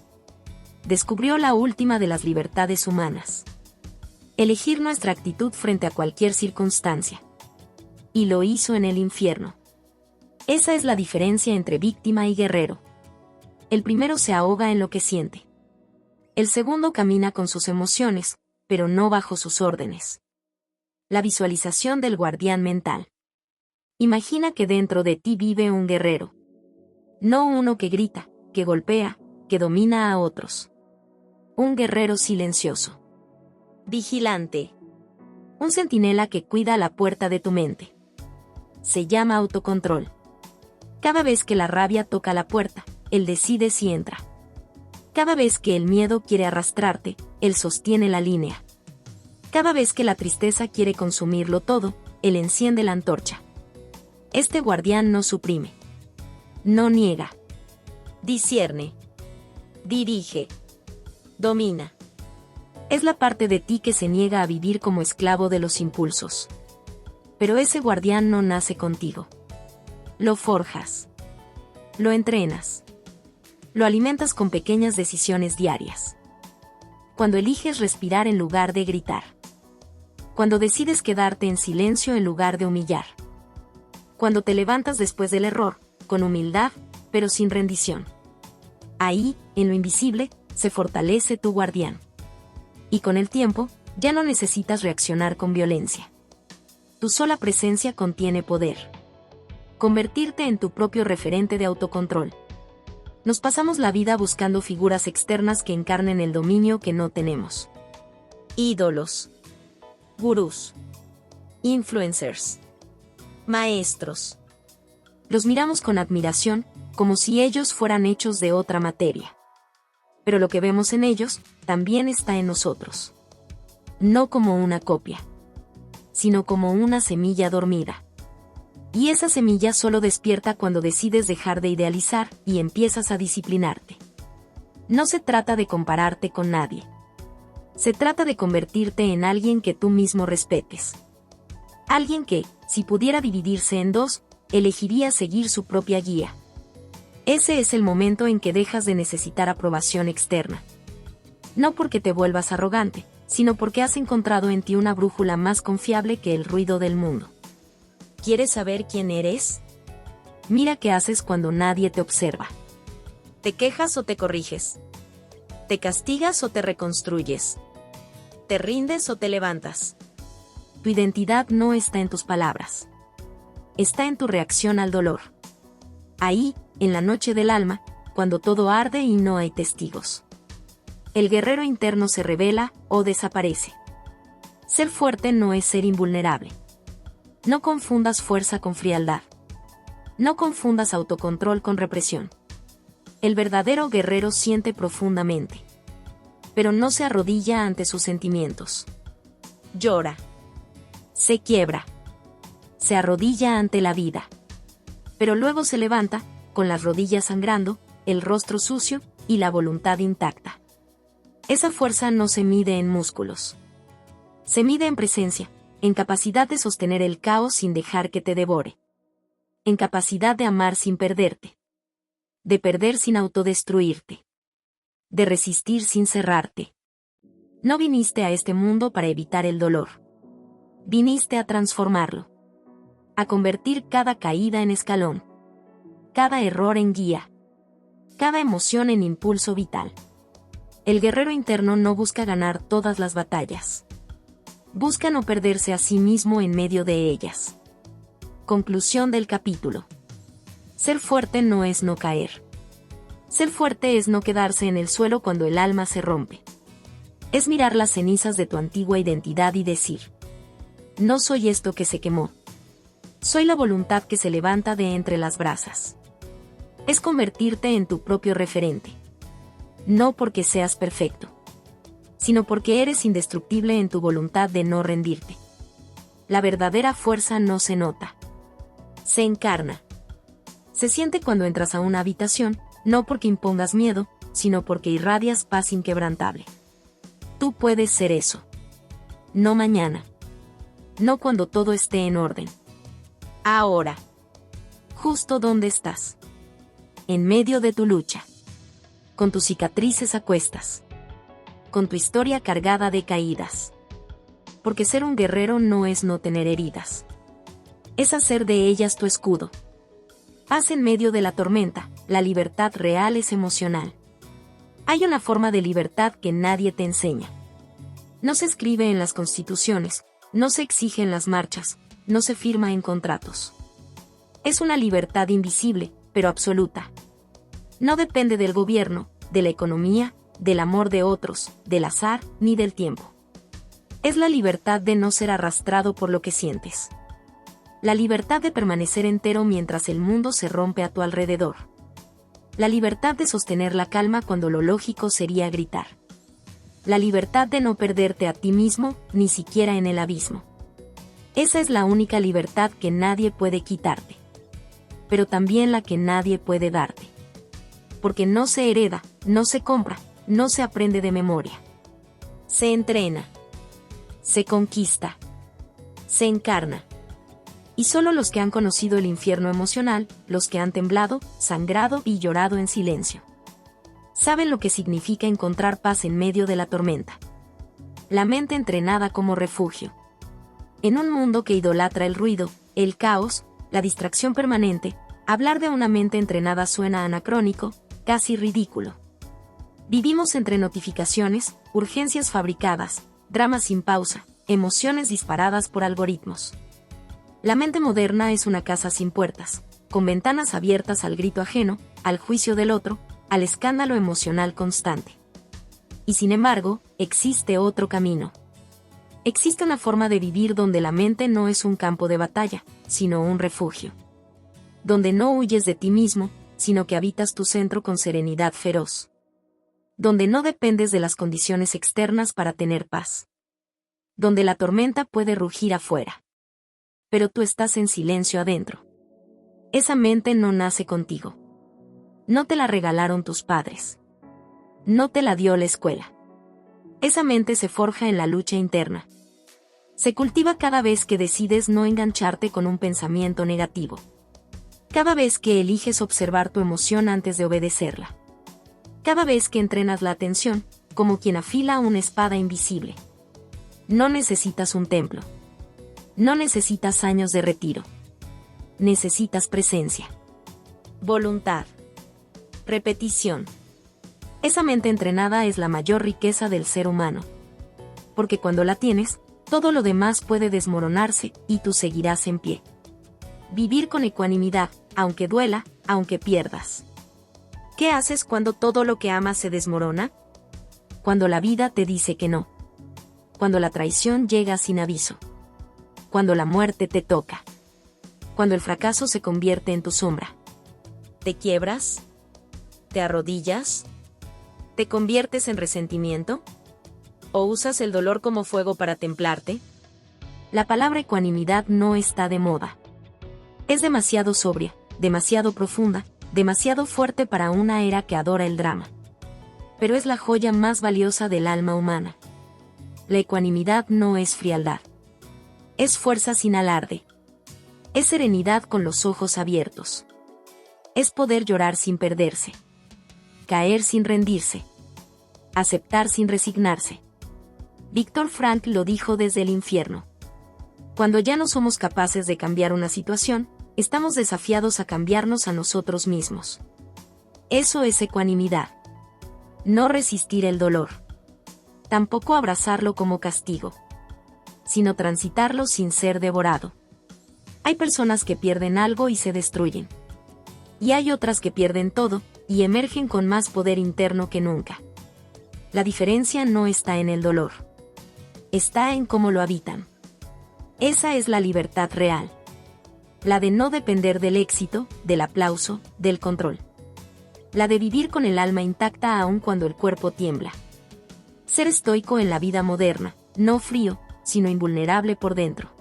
Descubrió la última de las libertades humanas. Elegir nuestra actitud frente a cualquier circunstancia. y lo hizo en el infierno. Esa es la diferencia entre víctima y guerrero. El primero se ahoga en lo que siente. El segundo camina con sus emociones, pero no bajo sus órdenes. La visualización del guardián mental. Imagina que dentro de ti vive un guerrero. No uno que grita, que golpea, que domina a otros. Un guerrero silencioso. Vigilante. Un centinela que cuida la puerta de tu mente. Se llama autocontrol. Cada vez que la rabia toca la puerta, él decide si entra. Cada vez que el miedo quiere arrastrarte, él sostiene la línea. Cada vez que la tristeza quiere consumirlo todo, él enciende la antorcha. Este guardián no suprime. No niega. Discierne. Dirige. Domina. Es la parte de ti que se niega a vivir como esclavo de los impulsos. Pero ese guardián no nace contigo. Lo forjas. Lo entrenas. Lo alimentas con pequeñas decisiones diarias. Cuando eliges respirar en lugar de gritar. Cuando decides quedarte en silencio en lugar de humillar. Cuando te levantas después del error, con humildad, pero sin rendición. Ahí, en lo invisible, se fortalece tu guardián. Y con el tiempo, ya no necesitas reaccionar con violencia. Tu sola presencia contiene poder. Convertirte en tu propio referente de autocontrol. Nos pasamos la vida buscando figuras externas que encarnen el dominio que no tenemos. Ídolos. Gurús. Influencers. Maestros. Los miramos con admiración, como si ellos fueran hechos de otra materia. Pero lo que vemos en ellos, también está en nosotros. No como una copia, sino como una semilla dormida. Y esa semilla solo despierta cuando decides dejar de idealizar y empiezas a disciplinarte. No se trata de compararte con nadie. Se trata de convertirte en alguien que tú mismo respetes. Alguien que, si pudiera dividirse en dos, elegiría seguir su propia guía. Ese es el momento en que dejas de necesitar aprobación externa. No porque te vuelvas arrogante, sino porque has encontrado en ti una brújula más confiable que el ruido del mundo. ¿Quieres saber quién eres? Mira qué haces cuando nadie te observa. ¿Te quejas o te corriges? ¿Te castigas o te reconstruyes? ¿Te rindes o te levantas? Tu identidad no está en tus palabras. Está en tu reacción al dolor. Ahí, en la noche del alma, cuando todo arde y no hay testigos. El guerrero interno se revela o desaparece. Ser fuerte no es ser invulnerable. No confundas fuerza con frialdad. No confundas autocontrol con represión. El verdadero guerrero siente profundamente. Pero no se arrodilla ante sus sentimientos. Llora. Se quiebra. Se arrodilla ante la vida. Pero luego se levanta, con las rodillas sangrando, el rostro sucio y la voluntad intacta. Esa fuerza no se mide en músculos. Se mide en presencia, en capacidad de sostener el caos sin dejar que te devore. En capacidad de amar sin perderte. De perder sin autodestruirte. De resistir sin cerrarte. No viniste a este mundo para evitar el dolor. Viniste a transformarlo. A convertir cada caída en escalón. Cada error en guía. Cada emoción en impulso vital. El guerrero interno no busca ganar todas las batallas. Busca no perderse a sí mismo en medio de ellas. Conclusión del capítulo. Ser fuerte no es no caer. Ser fuerte es no quedarse en el suelo cuando el alma se rompe. Es mirar las cenizas de tu antigua identidad y decir: no soy esto que se quemó. Soy la voluntad que se levanta de entre las brasas. Es convertirte en tu propio referente. No porque seas perfecto, sino porque eres indestructible en tu voluntad de no rendirte. La verdadera fuerza no se nota. Se encarna. Se siente cuando entras a una habitación, no porque impongas miedo, sino porque irradias paz inquebrantable. Tú puedes ser eso. No mañana. No cuando todo esté en orden. Ahora. Justo donde estás. En medio de tu lucha. Con tus cicatrices a cuestas. Con tu historia cargada de caídas. Porque ser un guerrero no es no tener heridas. Es hacer de ellas tu escudo. Paz en medio de la tormenta, la libertad real es emocional. Hay una forma de libertad que nadie te enseña. No se escribe en las constituciones, no se exige en las marchas, no se firma en contratos. Es una libertad invisible, pero absoluta. No depende del gobierno, de la economía, del amor de otros, del azar, ni del tiempo. Es la libertad de no ser arrastrado por lo que sientes. La libertad de permanecer entero mientras el mundo se rompe a tu alrededor. La libertad de sostener la calma cuando lo lógico sería gritar. La libertad de no perderte a ti mismo, ni siquiera en el abismo. Esa es la única libertad que nadie puede quitarte. Pero también la que nadie puede darte. Porque no se hereda, no se compra, no se aprende de memoria. Se entrena. Se conquista. Se encarna. Y solo los que han conocido el infierno emocional, los que han temblado, sangrado y llorado en silencio, saben lo que significa encontrar paz en medio de la tormenta. La mente entrenada como refugio. En un mundo que idolatra el ruido, el caos, la distracción permanente, hablar de una mente entrenada suena anacrónico, casi ridículo. Vivimos entre notificaciones, urgencias fabricadas, dramas sin pausa, emociones disparadas por algoritmos. La mente moderna es una casa sin puertas, con ventanas abiertas al grito ajeno, al juicio del otro, al escándalo emocional constante. Y sin embargo, existe otro camino. Existe una forma de vivir donde la mente no es un campo de batalla, sino un refugio. Donde no huyes de ti mismo, sino que habitas tu centro con serenidad feroz. Donde no dependes de las condiciones externas para tener paz. Donde la tormenta puede rugir afuera. Pero tú estás en silencio adentro. Esa mente no nace contigo. No te la regalaron tus padres. No te la dio la escuela. Esa mente se forja en la lucha interna. Se cultiva cada vez que decides no engancharte con un pensamiento negativo. Cada vez que eliges observar tu emoción antes de obedecerla. Cada vez que entrenas la atención, como quien afila una espada invisible. No necesitas un templo. No necesitas años de retiro. Necesitas presencia. Voluntad. Repetición. Esa mente entrenada es la mayor riqueza del ser humano. Porque cuando la tienes, todo lo demás puede desmoronarse y tú seguirás en pie. Vivir con ecuanimidad, aunque duela, aunque pierdas. ¿Qué haces cuando todo lo que amas se desmorona? Cuando la vida te dice que no. Cuando la traición llega sin aviso. Cuando la muerte te toca. Cuando el fracaso se convierte en tu sombra. ¿Te quiebras? ¿Te arrodillas? ¿Te conviertes en resentimiento? ¿O usas el dolor como fuego para templarte? La palabra ecuanimidad no está de moda. Es demasiado sobria, demasiado profunda, demasiado fuerte para una era que adora el drama. Pero es la joya más valiosa del alma humana. La ecuanimidad no es frialdad. Es fuerza sin alarde. Es serenidad con los ojos abiertos. Es poder llorar sin perderse. Caer sin rendirse. Aceptar sin resignarse. Viktor Frankl lo dijo desde el infierno. Cuando ya no somos capaces de cambiar una situación, estamos desafiados a cambiarnos a nosotros mismos. Eso es ecuanimidad. No resistir el dolor. Tampoco abrazarlo como castigo. Sino transitarlo sin ser devorado. Hay personas que pierden algo y se destruyen. Y hay otras que pierden todo, y emergen con más poder interno que nunca. La diferencia no está en el dolor. Está en cómo lo habitan. Esa es la libertad real. La de no depender del éxito, del aplauso, del control. La de vivir con el alma intacta aun cuando el cuerpo tiembla. Ser estoico en la vida moderna, no frío, sino invulnerable por dentro.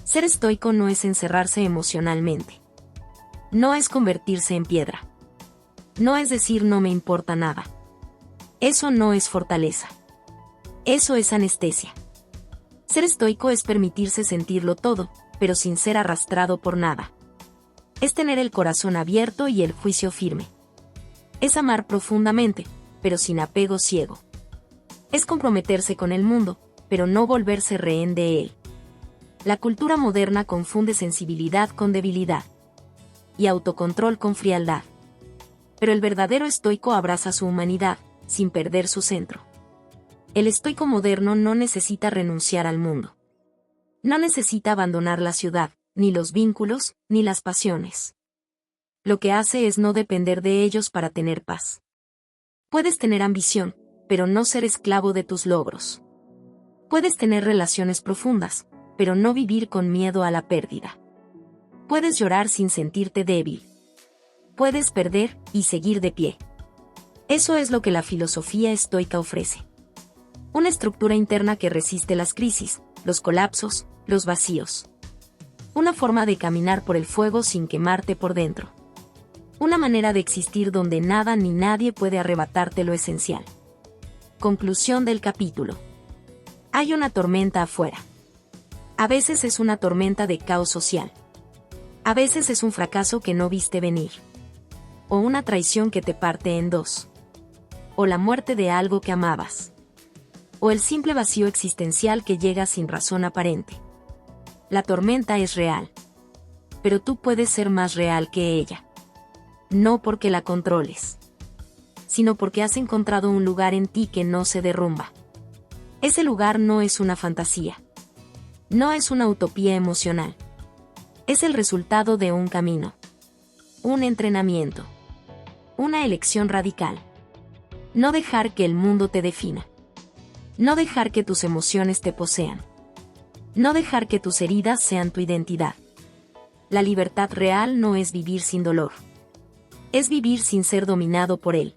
Ser estoico no es encerrarse emocionalmente. No es convertirse en piedra. No es decir no me importa nada. Eso no es fortaleza. Eso es anestesia. Ser estoico es permitirse sentirlo todo, pero sin ser arrastrado por nada. Es tener el corazón abierto y el juicio firme. Es amar profundamente, pero sin apego ciego. Es comprometerse con el mundo, pero no volverse rehén de él. La cultura moderna confunde sensibilidad con debilidad y autocontrol con frialdad. Pero el verdadero estoico abraza su humanidad, sin perder su centro. El estoico moderno no necesita renunciar al mundo. No necesita abandonar la ciudad, ni los vínculos, ni las pasiones. Lo que hace es no depender de ellos para tener paz. Puedes tener ambición, pero no ser esclavo de tus logros. Puedes tener relaciones profundas, pero no vivir con miedo a la pérdida. Puedes llorar sin sentirte débil. Puedes perder y seguir de pie. Eso es lo que la filosofía estoica ofrece. Una estructura interna que resiste las crisis, los colapsos, los vacíos. Una forma de caminar por el fuego sin quemarte por dentro. Una manera de existir donde nada ni nadie puede arrebatarte lo esencial. Conclusión del capítulo. Hay una tormenta afuera. A veces es una tormenta de caos social. A veces es un fracaso que no viste venir. O una traición que te parte en dos. O la muerte de algo que amabas. O el simple vacío existencial que llega sin razón aparente. La tormenta es real. Pero tú puedes ser más real que ella. No porque la controles, sino porque has encontrado un lugar en ti que no se derrumba. Ese lugar no es una fantasía. No es una utopía emocional. Es el resultado de un camino. Un entrenamiento. Una elección radical. No dejar que el mundo te defina. No dejar que tus emociones te posean. No dejar que tus heridas sean tu identidad. La libertad real no es vivir sin dolor. Es vivir sin ser dominado por él.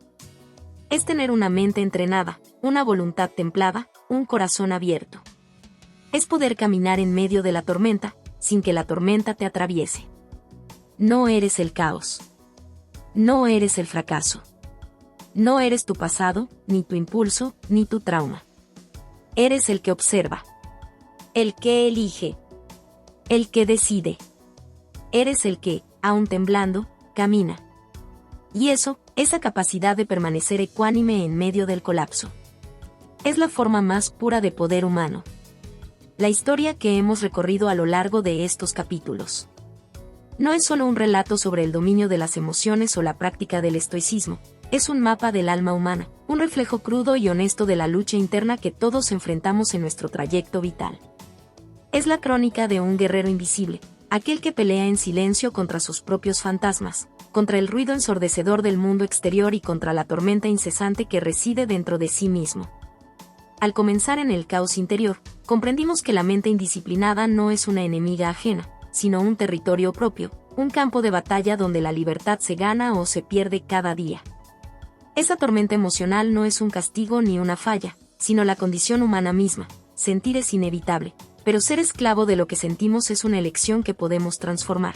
Es tener una mente entrenada, una voluntad templada, un corazón abierto. Es poder caminar en medio de la tormenta, sin que la tormenta te atraviese. No eres el caos. No eres el fracaso. No eres tu pasado, ni tu impulso, ni tu trauma. Eres el que observa. El que elige. El que decide. Eres el que, aun temblando, camina. Y eso, esa capacidad de permanecer ecuánime en medio del colapso. Es la forma más pura de poder humano. La historia que hemos recorrido a lo largo de estos capítulos. No es solo un relato sobre el dominio de las emociones o la práctica del estoicismo, es un mapa del alma humana, un reflejo crudo y honesto de la lucha interna que todos enfrentamos en nuestro trayecto vital. Es la crónica de un guerrero invisible, aquel que pelea en silencio contra sus propios fantasmas, contra el ruido ensordecedor del mundo exterior y contra la tormenta incesante que reside dentro de sí mismo. Al comenzar en el caos interior, comprendimos que la mente indisciplinada no es una enemiga ajena, sino un territorio propio, un campo de batalla donde la libertad se gana o se pierde cada día. Esa tormenta emocional no es un castigo ni una falla, sino la condición humana misma. Sentir es inevitable, pero ser esclavo de lo que sentimos es una elección que podemos transformar.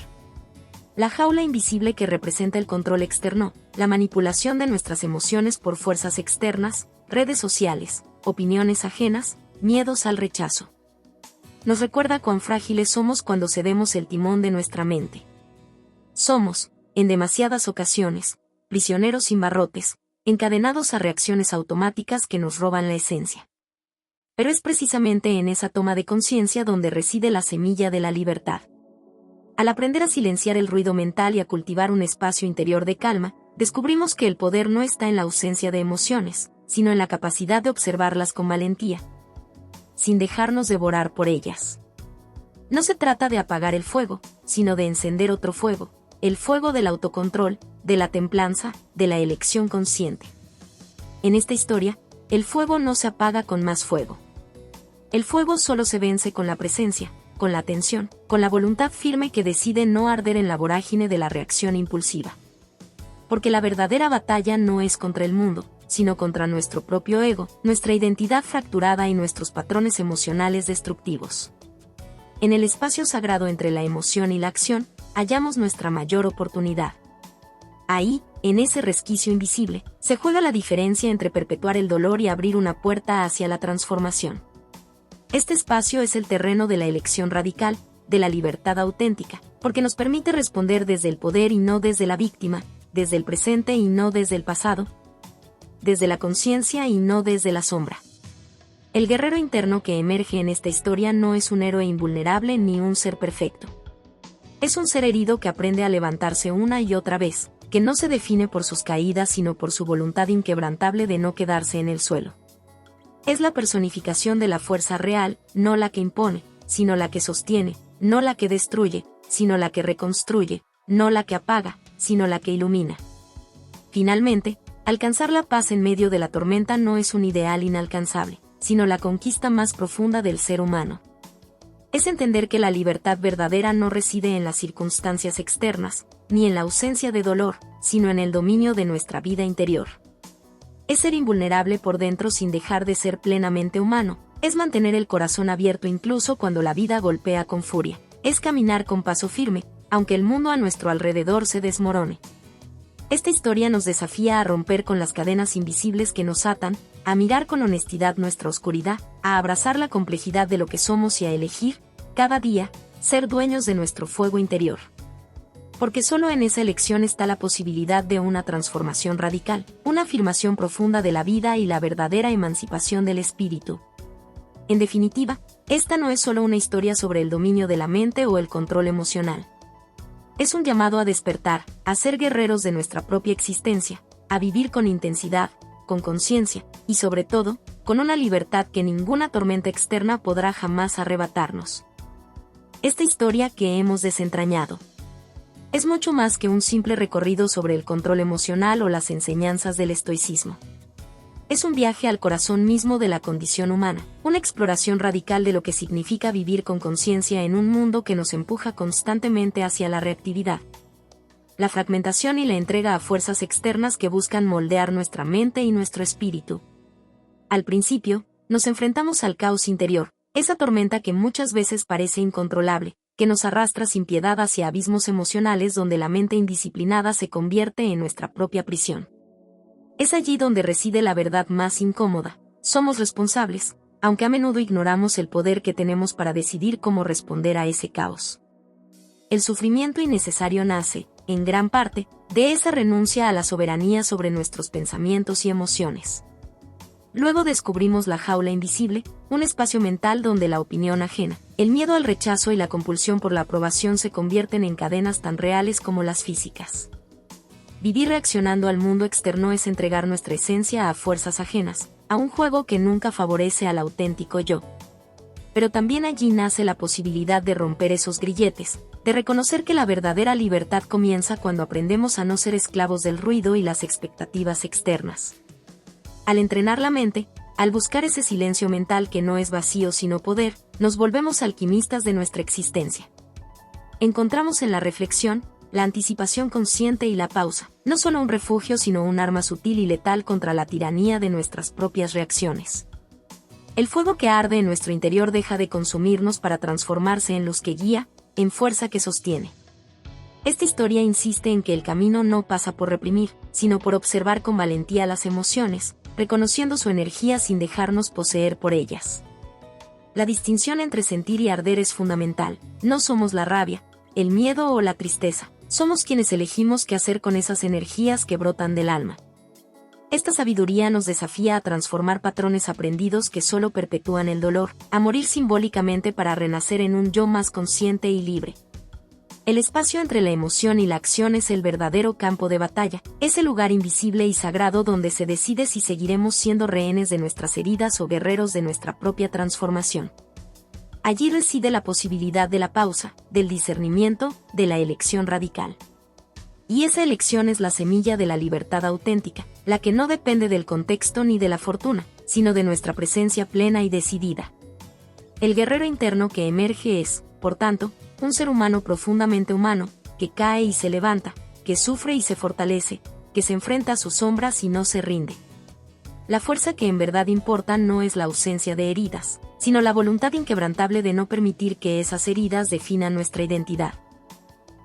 La jaula invisible que representa el control externo, la manipulación de nuestras emociones por fuerzas externas, redes sociales, opiniones ajenas, miedos al rechazo. Nos recuerda cuán frágiles somos cuando cedemos el timón de nuestra mente. Somos, en demasiadas ocasiones, prisioneros sin barrotes, encadenados a reacciones automáticas que nos roban la esencia. Pero es precisamente en esa toma de conciencia donde reside la semilla de la libertad. Al aprender a silenciar el ruido mental y a cultivar un espacio interior de calma, descubrimos que el poder no está en la ausencia de emociones, sino en la capacidad de observarlas con valentía, sin dejarnos devorar por ellas. No se trata de apagar el fuego, sino de encender otro fuego, el fuego del autocontrol, de la templanza, de la elección consciente. En esta historia, el fuego no se apaga con más fuego. El fuego solo se vence con la presencia, con la atención, con la voluntad firme que decide no arder en la vorágine de la reacción impulsiva. Porque la verdadera batalla no es contra el mundo, sino contra nuestro propio ego, nuestra identidad fracturada y nuestros patrones emocionales destructivos. En el espacio sagrado entre la emoción y la acción, hallamos nuestra mayor oportunidad. Ahí, en ese resquicio invisible, se juega la diferencia entre perpetuar el dolor y abrir una puerta hacia la transformación. Este espacio es el terreno de la elección radical, de la libertad auténtica, porque nos permite responder desde el poder y no desde la víctima, desde el presente y no desde el pasado, desde la conciencia y no desde la sombra. El guerrero interno que emerge en esta historia no es un héroe invulnerable ni un ser perfecto. Es un ser herido que aprende a levantarse una y otra vez, que no se define por sus caídas sino por su voluntad inquebrantable de no quedarse en el suelo. Es la personificación de la fuerza real, no la que impone, sino la que sostiene, no la que destruye, sino la que reconstruye, no la que apaga, sino la que ilumina. Finalmente, alcanzar la paz en medio de la tormenta no es un ideal inalcanzable, sino la conquista más profunda del ser humano. Es entender que la libertad verdadera no reside en las circunstancias externas, ni en la ausencia de dolor, sino en el dominio de nuestra vida interior. Es ser invulnerable por dentro sin dejar de ser plenamente humano, es mantener el corazón abierto incluso cuando la vida golpea con furia, es caminar con paso firme, aunque el mundo a nuestro alrededor se desmorone. Esta historia nos desafía a romper con las cadenas invisibles que nos atan, a mirar con honestidad nuestra oscuridad, a abrazar la complejidad de lo que somos y a elegir, cada día, ser dueños de nuestro fuego interior. Porque solo en esa elección está la posibilidad de una transformación radical, una afirmación profunda de la vida y la verdadera emancipación del espíritu. En definitiva, esta no es solo una historia sobre el dominio de la mente o el control emocional. Es un llamado a despertar, a ser guerreros de nuestra propia existencia, a vivir con intensidad, con conciencia, y sobre todo, con una libertad que ninguna tormenta externa podrá jamás arrebatarnos. Esta historia que hemos desentrañado es mucho más que un simple recorrido sobre el control emocional o las enseñanzas del estoicismo. Es un viaje al corazón mismo de la condición humana, una exploración radical de lo que significa vivir con conciencia en un mundo que nos empuja constantemente hacia la reactividad, la fragmentación y la entrega a fuerzas externas que buscan moldear nuestra mente y nuestro espíritu. Al principio, nos enfrentamos al caos interior, esa tormenta que muchas veces parece incontrolable, que nos arrastra sin piedad hacia abismos emocionales donde la mente indisciplinada se convierte en nuestra propia prisión. Es allí donde reside la verdad más incómoda. Somos responsables, aunque a menudo ignoramos el poder que tenemos para decidir cómo responder a ese caos. El sufrimiento innecesario nace, en gran parte, de esa renuncia a la soberanía sobre nuestros pensamientos y emociones. Luego descubrimos la jaula invisible, un espacio mental donde la opinión ajena, el miedo al rechazo y la compulsión por la aprobación se convierten en cadenas tan reales como las físicas. Vivir reaccionando al mundo externo es entregar nuestra esencia a fuerzas ajenas, a un juego que nunca favorece al auténtico yo. Pero también allí nace la posibilidad de romper esos grilletes, de reconocer que la verdadera libertad comienza cuando aprendemos a no ser esclavos del ruido y las expectativas externas. Al entrenar la mente, al buscar ese silencio mental que no es vacío sino poder, nos volvemos alquimistas de nuestra existencia. Encontramos en la reflexión, la anticipación consciente y la pausa, no solo un refugio sino un arma sutil y letal contra la tiranía de nuestras propias reacciones. El fuego que arde en nuestro interior deja de consumirnos para transformarse en luz que guía, en fuerza que sostiene. Esta historia insiste en que el camino no pasa por reprimir, sino por observar con valentía las emociones, reconociendo su energía sin dejarnos poseer por ellas. La distinción entre sentir y arder es fundamental. No somos la rabia, el miedo o la tristeza, somos quienes elegimos qué hacer con esas energías que brotan del alma. Esta sabiduría nos desafía a transformar patrones aprendidos que solo perpetúan el dolor, a morir simbólicamente para renacer en un yo más consciente y libre. El espacio entre la emoción y la acción es el verdadero campo de batalla, es el lugar invisible y sagrado donde se decide si seguiremos siendo rehenes de nuestras heridas o guerreros de nuestra propia transformación. Allí reside la posibilidad de la pausa, del discernimiento, de la elección radical. Y esa elección es la semilla de la libertad auténtica, la que no depende del contexto ni de la fortuna, sino de nuestra presencia plena y decidida. El guerrero interno que emerge es, por tanto, un ser humano profundamente humano, que cae y se levanta, que sufre y se fortalece, que se enfrenta a sus sombras y no se rinde. La fuerza que en verdad importa no es la ausencia de heridas, sino la voluntad inquebrantable de no permitir que esas heridas definan nuestra identidad.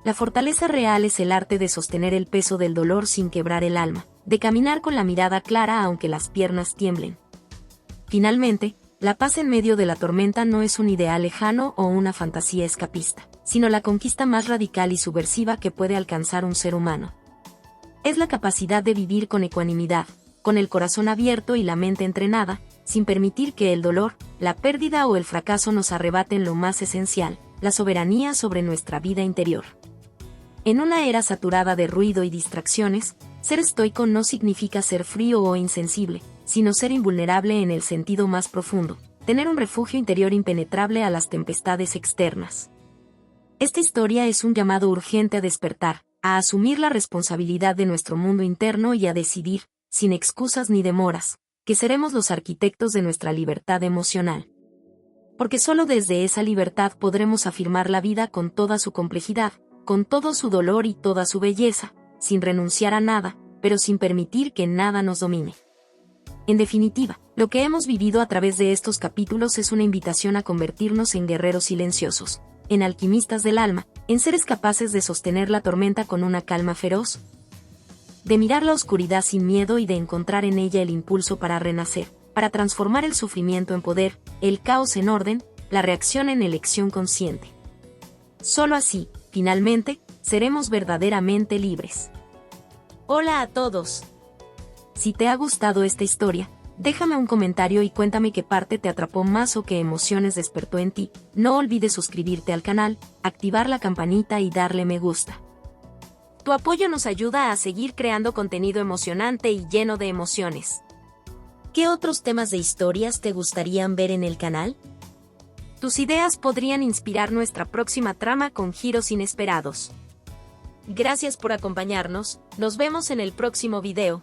La fortaleza real es el arte de sostener el peso del dolor sin quebrar el alma, de caminar con la mirada clara aunque las piernas tiemblen. Finalmente, la paz en medio de la tormenta no es un ideal lejano o una fantasía escapista, sino la conquista más radical y subversiva que puede alcanzar un ser humano. Es la capacidad de vivir con ecuanimidad, con el corazón abierto y la mente entrenada, sin permitir que el dolor, la pérdida o el fracaso nos arrebaten lo más esencial, la soberanía sobre nuestra vida interior. En una era saturada de ruido y distracciones, ser estoico no significa ser frío o insensible, sino ser invulnerable en el sentido más profundo, tener un refugio interior impenetrable a las tempestades externas. Esta historia es un llamado urgente a despertar, a asumir la responsabilidad de nuestro mundo interno y a decidir, sin excusas ni demoras, que seremos los arquitectos de nuestra libertad emocional. Porque solo desde esa libertad podremos afirmar la vida con toda su complejidad, con todo su dolor y toda su belleza, sin renunciar a nada, pero sin permitir que nada nos domine. En definitiva, lo que hemos vivido a través de estos capítulos es una invitación a convertirnos en guerreros silenciosos, en alquimistas del alma, en seres capaces de sostener la tormenta con una calma feroz, de mirar la oscuridad sin miedo y de encontrar en ella el impulso para renacer, para transformar el sufrimiento en poder, el caos en orden, la reacción en elección consciente. Solo así, finalmente, seremos verdaderamente libres. Hola a todos. Si te ha gustado esta historia, déjame un comentario y cuéntame qué parte te atrapó más o qué emociones despertó en ti. No olvides suscribirte al canal, activar la campanita y darle me gusta. Tu apoyo nos ayuda a seguir creando contenido emocionante y lleno de emociones. ¿Qué otros temas de historias te gustarían ver en el canal? Tus ideas podrían inspirar nuestra próxima trama con giros inesperados. Gracias por acompañarnos, nos vemos en el próximo video.